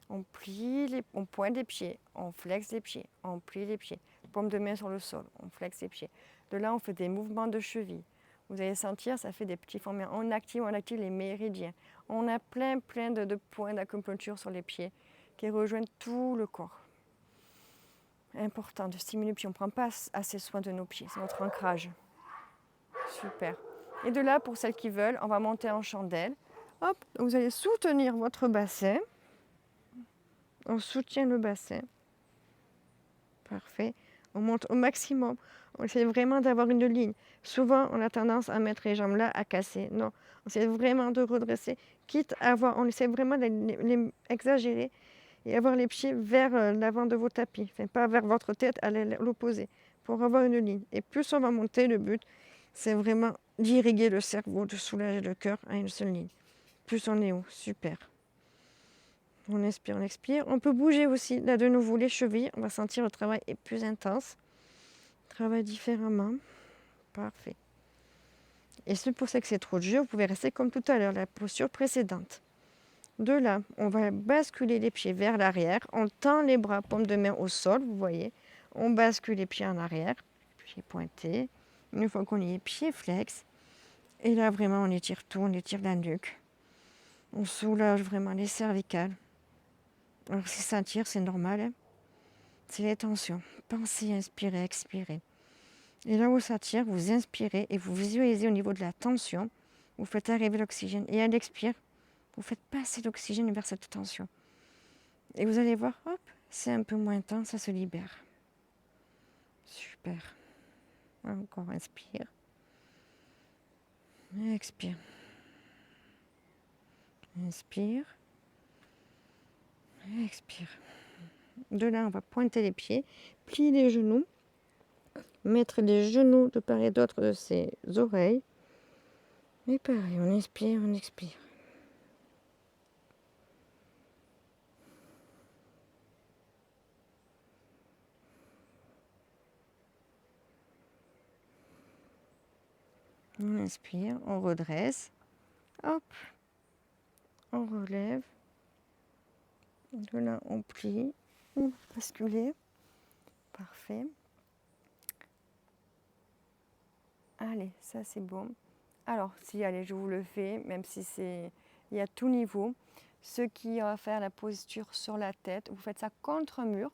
On plie, on pointe les pieds. On flexe les pieds. On plie les pieds. Paume de main sur le sol. On flexe les pieds. De là, on fait des mouvements de cheville. Vous allez sentir, ça fait des petits formes. On active les méridiens. On a plein de points d'acupuncture sur les pieds qui rejoignent tout le corps. Important de stimuler, puis on ne prend pas assez soin de nos pieds, c'est notre ancrage. Super. Et de là, pour celles qui veulent, on va monter en chandelle. Hop, vous allez soutenir votre bassin. On soutient le bassin. Parfait. On monte au maximum. On essaie vraiment d'avoir une ligne. Souvent, on a tendance à mettre les jambes là, à casser. Non, on essaie vraiment de redresser. Quitte à avoir, on essaie vraiment d'exagérer et avoir les pieds vers l'avant de vos tapis. Enfin, pas vers votre tête, à l'opposé, pour avoir une ligne. Et plus on va monter, le but, c'est vraiment d'irriguer le cerveau, de soulager le cœur à une seule ligne. Plus on est haut, super. On inspire, on expire. On peut bouger aussi, là de nouveau, les chevilles. On va sentir le travail est plus intense. Travaille différemment. Parfait. Et si pour ça que c'est trop dur, vous pouvez rester comme tout à l'heure, la posture précédente. De là, on va basculer les pieds vers l'arrière. On tend les bras, paume de main au sol, vous voyez. On bascule les pieds en arrière, pieds pointés. Une fois qu'on y est, pieds flex. Et là, vraiment, on étire tout, on étire la nuque. On soulage vraiment les cervicales. Alors, si ça tire, c'est normal. Hein, c'est les tensions. Pensez, inspirez, expirez. Et là où ça tire, vous inspirez et vous visualisez au niveau de la tension. Vous faites arriver l'oxygène. Et à l'expire, vous faites passer l'oxygène vers cette tension. Et vous allez voir, hop, c'est un peu moins intense, ça se libère. Super. Encore, inspire. Expire. Inspire. Expire. De là, on va pointer les pieds, plier les genoux, mettre les genoux de part et d'autre de ses oreilles. Et pareil, on inspire, on expire. On inspire, on redresse. Hop, on relève. De là, on plie. On va basculer. Parfait. Allez, ça c'est bon. Alors, si, allez, je vous le fais, même si c'est... Il y a tout niveau. Ceux qui vont faire la posture sur la tête, vous faites ça contre un mur.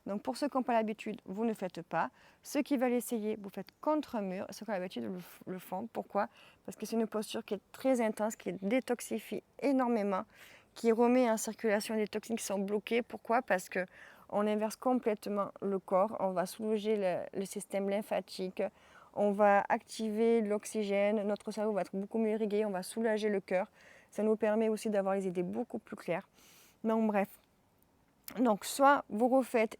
Donc, pour ceux qui n'ont pas l'habitude, vous ne faites pas. Ceux qui veulent essayer, vous faites contre un mur. Ceux qui ont l'habitude le font. Pourquoi? Parce que c'est une posture qui est très intense, qui détoxifie énormément, qui remet en circulation des toxines qui sont bloquées. Pourquoi? Parce qu'on inverse complètement le corps. On va soulager le système lymphatique. On va activer l'oxygène. Notre cerveau va être beaucoup mieux irrigué. On va soulager le cœur. Ça nous permet aussi d'avoir les idées beaucoup plus claires. Donc, bref. Donc, soit vous refaites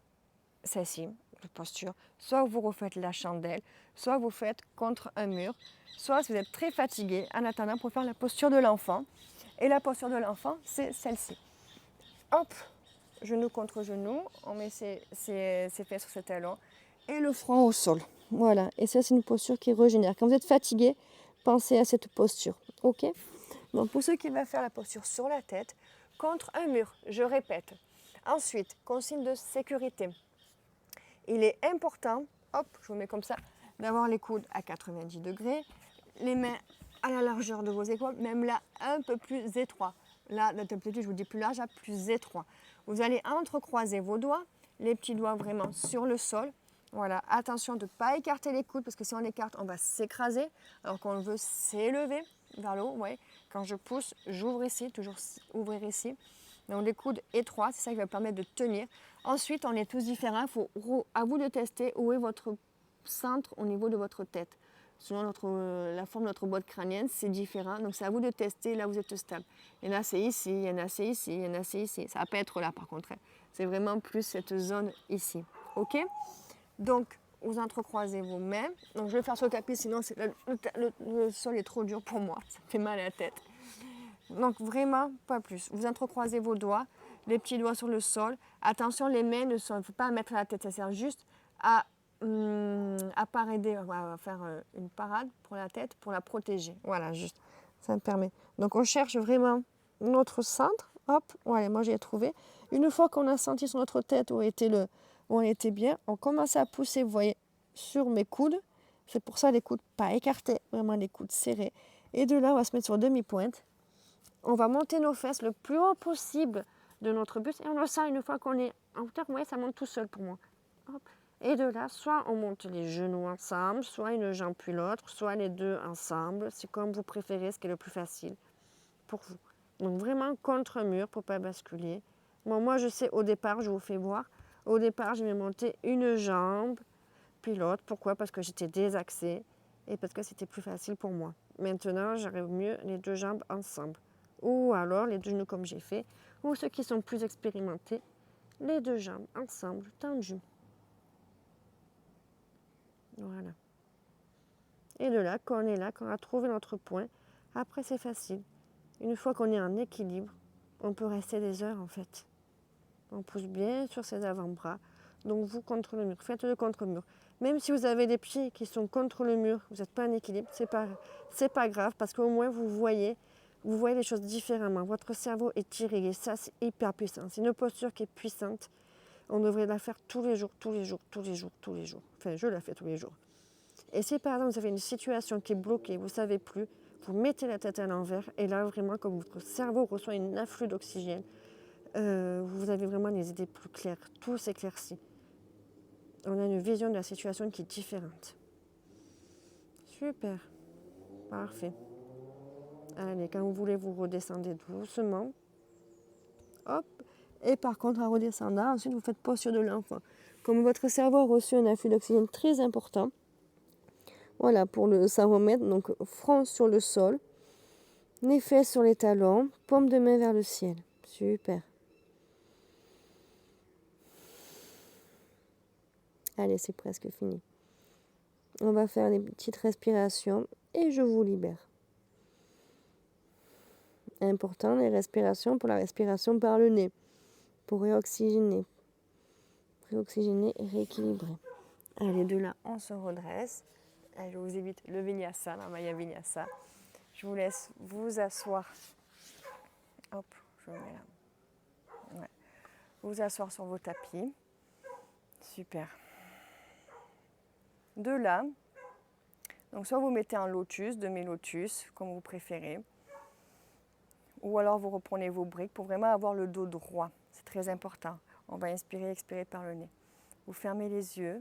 celle-ci, la posture, soit vous refaites la chandelle, soit vous faites contre un mur, soit si vous êtes très fatigué, en attendant pour faire la posture de l'enfant. Et la posture de l'enfant, c'est celle-ci. Hop, genou contre genou, on met ses fesses sur ses talons et le front au sol. Voilà, et ça c'est une posture qui régénère. Quand vous êtes fatigué, pensez à cette posture, ok? Donc pour ceux qui veulent faire la posture sur la tête, contre un mur, je répète. Ensuite, consigne de sécurité. Il est important, hop, je vous mets comme ça, d'avoir les coudes à 90 degrés, les mains à la largeur de vos épaules, même là un peu plus étroit. Là, d'habitude, je vous dis plus large, à plus étroit. Vous allez entrecroiser vos doigts, les petits doigts vraiment sur le sol. Voilà, attention de ne pas écarter les coudes, parce que si on écarte, on va s'écraser, alors qu'on veut s'élever vers le haut. Ouais. Quand je pousse, j'ouvre ici, toujours ouvrir ici. Donc les coudes étroits, c'est ça qui va permettre de tenir. Ensuite, on est tous différents. À vous de tester où est votre centre au niveau de votre tête. Selon la forme de notre boîte crânienne, c'est différent. Donc c'est à vous de tester là où vous êtes stable. Il y en a c'est ici, il y en a c'est ici, il y en a c'est ici. Ça va pas être là par contre. C'est vraiment plus cette zone ici. Ok? Donc vous entrecroisez vos mains. Donc je vais faire sur le tapis, sinon le sol est trop dur pour moi. Ça me fait mal à la tête. Donc vraiment, pas plus. Vous entrecroisez vos doigts, les petits doigts sur le sol. Attention, les mains ne faut pas mettre à la tête, ça sert juste à parader. On va faire une parade pour la tête, pour la protéger. Voilà, juste, ça me permet. Donc on cherche vraiment notre centre. Hop, voilà, moi j'ai trouvé. Une fois qu'on a senti sur notre tête où on était bien, on commence à pousser, vous voyez, sur mes coudes. C'est pour ça les coudes pas écartés, vraiment les coudes serrés. Et de là, on va se mettre sur demi-pointe. On va monter nos fesses le plus haut possible de notre buste et on le sent une fois qu'on est en hauteur. Vous voyez, ça monte tout seul pour moi. Hop. Et de là, soit on monte les genoux ensemble, soit une jambe puis l'autre, soit les deux ensemble. C'est comme vous préférez, ce qui est le plus facile pour vous. Donc vraiment contre mur pour ne pas basculer. Bon, moi, je sais, au départ, je vous fais voir. Au départ, je vais monter une jambe, puis l'autre. Pourquoi? Parce que j'étais désaxée et parce que c'était plus facile pour moi. Maintenant, j'arrive mieux les deux jambes ensemble. Ou alors les deux genoux comme j'ai fait. Ou ceux qui sont plus expérimentés, les deux jambes ensemble, tendues. Voilà. Et de là, quand on est là, quand on a trouvé notre point, après c'est facile. Une fois qu'on est en équilibre, on peut rester des heures en fait. On pousse bien sur ses avant-bras. Donc vous contre le mur, faites-le contre le mur. Même si vous avez des pieds qui sont contre le mur, vous n'êtes pas en équilibre, c'est pas grave parce qu'au moins vous voyez les choses différemment. Votre cerveau est irrigué, ça c'est hyper puissant. C'est une posture qui est puissante. On devrait la faire tous les jours, tous les jours, tous les jours, tous les jours. Enfin, je la fais tous les jours. Et si par exemple vous avez une situation qui est bloquée, vous ne savez plus, vous mettez la tête à l'envers et là vraiment comme votre cerveau reçoit un afflux d'oxygène, vous avez vraiment les idées plus claires, tout s'éclaircit. On a une vision de la situation qui est différente. Super, parfait. Allez, quand vous voulez, vous redescendez doucement. Hop. Et par contre, en redescendant, ensuite vous faites posture de l'enfant. Comme votre cerveau a reçu un afflux d'oxygène très important, voilà, pour s'en remettre, donc front sur le sol, les fesses sur les talons, paume de main vers le ciel. Super. Allez, c'est presque fini. On va faire des petites respirations et je vous libère. Important, les respirations pour la respiration par le nez, pour réoxygéner. Réoxygéner et rééquilibrer. Allez, de là, on se redresse. Allez, je vous évite le vinyasa, la Maya Vinyasa. Je vous laisse vous asseoir. Hop, je vous mets là. Ouais. Vous asseoir sur vos tapis. Super. De là, donc soit vous mettez un lotus, demi-lotus, comme vous préférez. Ou alors vous reprenez vos briques pour vraiment avoir le dos droit. C'est très important. On va inspirer, expirer par le nez. Vous fermez les yeux.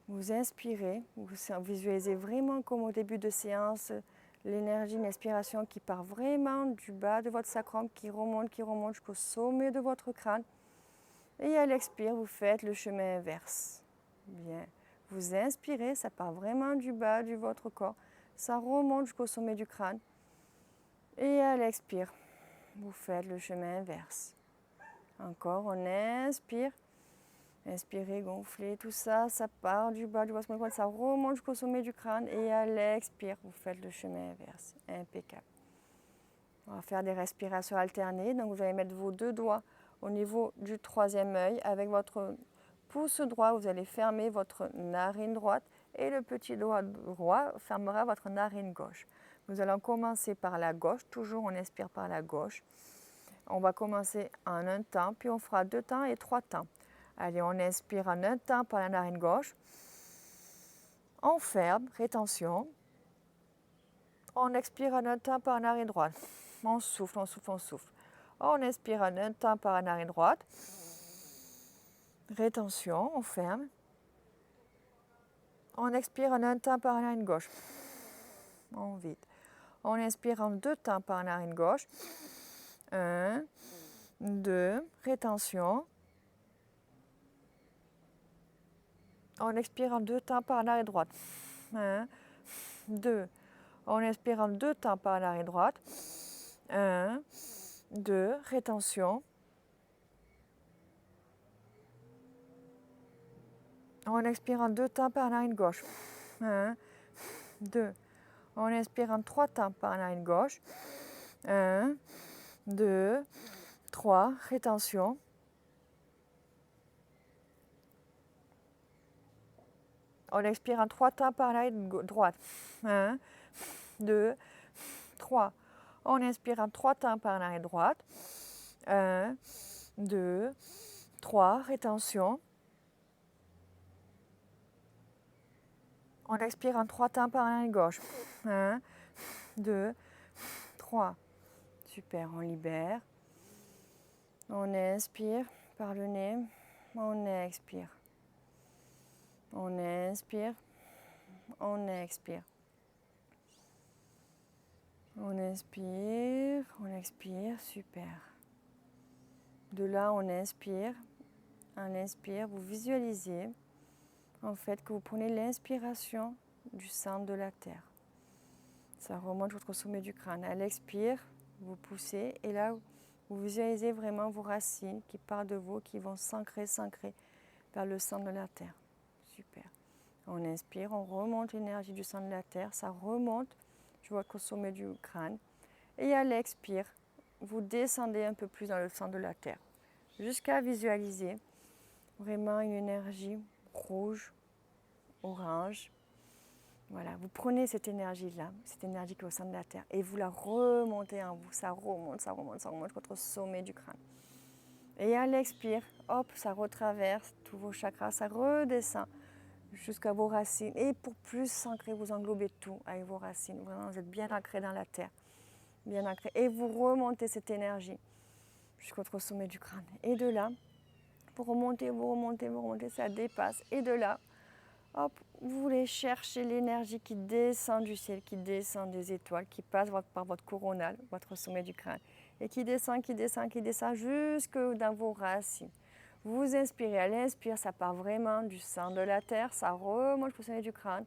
Vous inspirez. Vous visualisez vraiment comme au début de séance l'énergie, l'inspiration qui part vraiment du bas de votre sacrum, qui remonte jusqu'au sommet de votre crâne. Et à l'expire, vous faites le chemin inverse. Bien. Vous inspirez, ça part vraiment du bas de votre corps. Ça remonte jusqu'au sommet du crâne. Et à l'expire, vous faites le chemin inverse. Encore, on inspire. Inspirez, gonflez, tout ça, ça part du bas du votre crâne, ça remonte jusqu'au sommet du crâne. Et à l'expire, vous faites le chemin inverse. Impeccable. On va faire des respirations alternées. Donc, vous allez mettre vos deux doigts au niveau du troisième œil. Avec votre pouce droit, vous allez fermer votre narine droite. Et le petit doigt droit fermera votre narine gauche. Nous allons commencer par la gauche. Toujours, on inspire par la gauche. On va commencer en un temps, puis on fera 2 temps et 3 temps. Allez, on inspire en un temps par la narine gauche. On ferme, rétention. On expire en un temps par la narine droite. On souffle, on souffle, on souffle. On inspire en un temps par la narine droite. Rétention, on ferme. On expire en un temps par la narine gauche. On vide. On inspire en 2 temps par la narine gauche. 1, 2, rétention. On expire en 2 temps par la narine droite. 1, 2. On inspire en 2 temps par la narine droite. 1, 2, rétention. On expire en 2 temps par la narine gauche. 1, 2. On inspire en 3 temps par la narine gauche. 1, 2, 3, rétention. On expire en 3 temps par la narine droite. 1, 2, 3. On inspire en 3 temps par la narine droite. 1, 2, 3, rétention. On expire en 3 temps par la narine gauche. 1, 2, 3. Super, on libère. On inspire par le nez. On expire. On inspire, on expire. On expire, super. De là, on inspire. En inspire, vous visualisez en fait que vous prenez l'inspiration du centre de la terre. Ça remonte jusqu'au sommet du crâne. À l'expire, vous poussez et là, vous visualisez vraiment vos racines qui partent de vous, qui vont s'ancrer vers le centre de la terre. Super. On inspire, on remonte l'énergie du centre de la terre, ça remonte jusqu'au sommet du crâne. Et à l'expire, vous descendez un peu plus dans le centre de la terre, jusqu'à visualiser vraiment une énergie rouge, orange. Voilà, vous prenez cette énergie-là, cette énergie qui est au centre de la terre, et vous la remontez en vous. Ça remonte jusqu'au sommet du crâne. Et à l'expire, hop, ça retraverse tous vos chakras, ça redescend jusqu'à vos racines. Et pour plus s'ancrer, vous englobez tout avec vos racines. Vraiment, vous êtes bien ancré dans la terre. Bien ancré. Et vous remontez cette énergie jusqu'au sommet du crâne. Et de là, vous remontez, ça dépasse. Et de là, hop, vous voulez chercher l'énergie qui descend du ciel, qui descend des étoiles, qui passe par votre coronale, votre sommet du crâne. Et qui descend jusque dans vos racines. Vous inspirez, à l'inspire, ça part vraiment du centre de la terre, ça remonte jusqu'au sommet du crâne.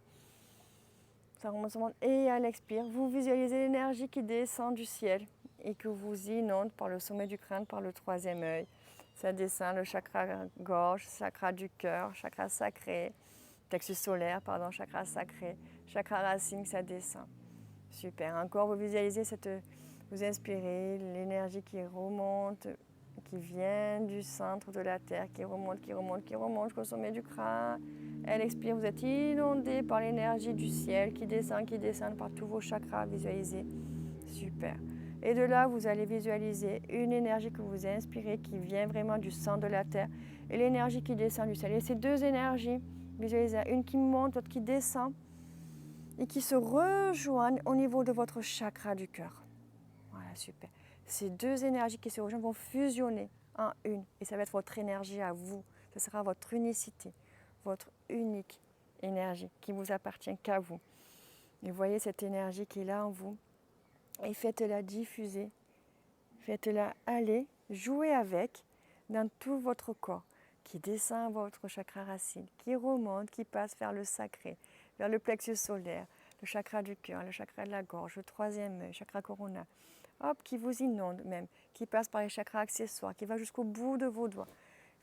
Ça remonte. Et à l'expire, vous visualisez l'énergie qui descend du ciel et que vous inonde par le sommet du crâne, par le troisième œil. Ça descend le chakra gorge, chakra du cœur, chakra sacré, plexus solaire, chakra sacré, chakra racine, ça descend. Super. Encore, vous visualisez vous inspirez l'énergie qui remonte, qui vient du centre de la terre, qui remonte jusqu'au sommet du crâne. Elle expire, vous êtes inondé par l'énergie du ciel qui descend par tous vos chakras, visualisez. Super. Et de là, vous allez visualiser une énergie que vous inspirez qui vient vraiment du centre de la terre et l'énergie qui descend du ciel. Et ces deux énergies, visualisez une qui monte, l'autre qui descend et qui se rejoignent au niveau de votre chakra du cœur. Voilà, super. Ces deux énergies qui se rejoignent vont fusionner en une et ça va être votre énergie à vous. Ce sera votre unicité, votre unique énergie qui vous appartient qu'à vous. Et voyez cette énergie qui est là en vous et faites-la diffuser, faites-la aller, jouer avec dans tout votre corps qui descend votre chakra racine, qui remonte, qui passe vers le sacré, vers le plexus solaire, le chakra du cœur, le chakra de la gorge, le troisième œil, chakra corona. Hop, qui vous inonde même, qui passe par les chakras accessoires, qui va jusqu'au bout de vos doigts.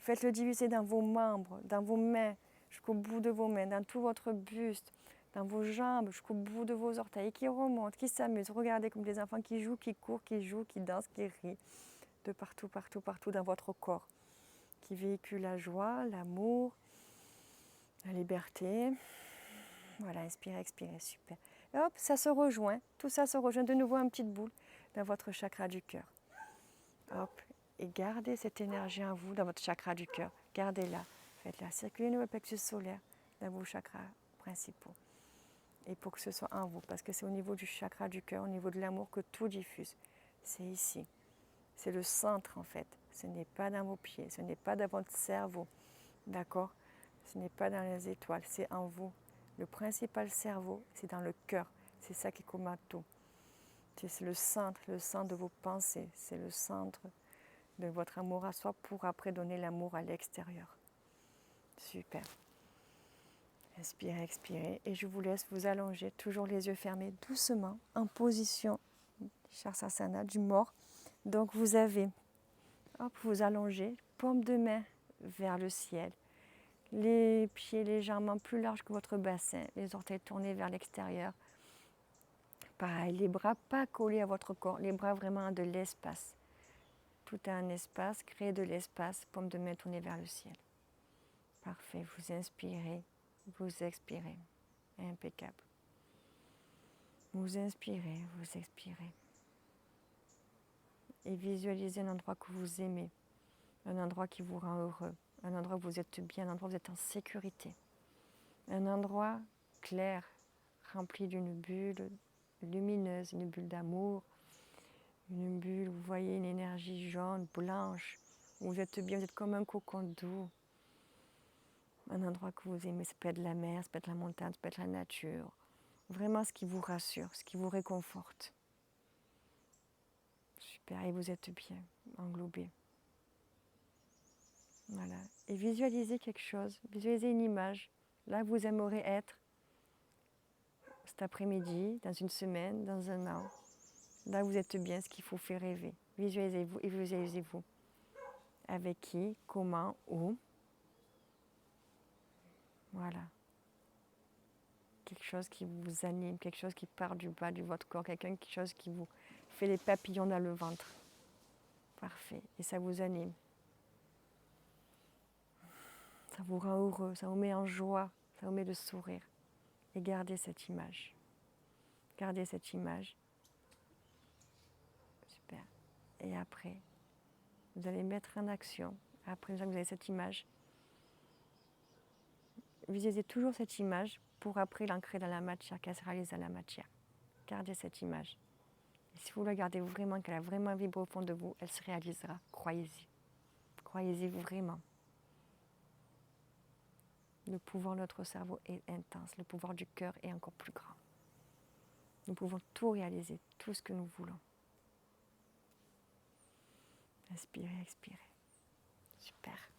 Faites-le diffuser dans vos membres, dans vos mains, jusqu'au bout de vos mains, dans tout votre buste, dans vos jambes, jusqu'au bout de vos orteils, qui remontent, qui s'amusent. Regardez comme des enfants qui jouent, qui courent, qui jouent, qui dansent, qui rient, de partout dans votre corps, qui véhiculent la joie, l'amour, la liberté. Voilà, inspirez, expirez, super. Et hop, ça se rejoint, tout ça se rejoint de nouveau en petite boule dans votre chakra du cœur. Hop, et gardez cette énergie en vous, dans votre chakra du cœur. Gardez-la, faites-la circuler dans votre plexus solaire, dans vos chakras principaux. Et pour que ce soit en vous, parce que c'est au niveau du chakra du cœur, au niveau de l'amour que tout diffuse. C'est ici. C'est le centre en fait. Ce n'est pas dans vos pieds, ce n'est pas dans votre cerveau. D'accord? Ce n'est pas dans les étoiles, c'est en vous. Le principal cerveau, c'est dans le cœur. C'est ça qui commande tout. C'est le centre de vos pensées. C'est le centre de votre amour à soi pour après donner l'amour à l'extérieur. Super. Inspirez, expirez. Et je vous laisse vous allonger, toujours les yeux fermés, doucement, en position Shavasana, du mort. Donc vous avez, hop, vous allongez, paume de main vers le ciel. Les pieds légèrement plus larges que votre bassin, les orteils tournés vers l'extérieur. Pareil, les bras pas collés à votre corps, les bras vraiment de l'espace. Tout a un espace, créez de l'espace, paume de main tournée vers le ciel. Parfait, vous inspirez, vous expirez. Impeccable. Vous inspirez, vous expirez. Et visualisez un endroit que vous aimez, un endroit qui vous rend heureux, un endroit où vous êtes bien, un endroit où vous êtes en sécurité. Un endroit clair, rempli d'une bulle lumineuse, une bulle d'amour, une bulle où vous voyez une énergie jaune, blanche, où vous êtes bien, vous êtes comme un cocon doux. un endroit que vous aimez. Ça peut être la mer, ça peut être la montagne, ça peut être la nature. Vraiment ce qui vous rassure, ce qui vous réconforte. Super, et vous êtes bien, englobé. Voilà. Et visualisez quelque chose, visualisez une image. Là, vous aimeriez être cet après-midi, dans une semaine, dans un an. Là, vous êtes bien, ce qu'il faut faire rêver. Visualisez-vous et visualisez-vous. Avec qui, comment, où. Voilà. Quelque chose qui vous anime, quelque chose qui part du bas de votre corps, quelque chose qui vous fait les papillons dans le ventre. Parfait. Et ça vous anime. Ça vous rend heureux, ça vous met en joie, ça vous met le sourire. Et gardez cette image. Gardez cette image. Super. Et après, vous allez mettre en action. Après que vous avez cette image, visualisez toujours cette image pour après l'ancrer dans la matière, qu'elle se réalise dans la matière. Gardez cette image. Et si vous la gardez vraiment, qu'elle a vraiment vibré au fond de vous, elle se réalisera. Croyez-y. Croyez-y vraiment. Le pouvoir de notre cerveau est intense. Le pouvoir du cœur est encore plus grand. Nous pouvons tout réaliser, tout ce que nous voulons. Inspirez, expirez. Super.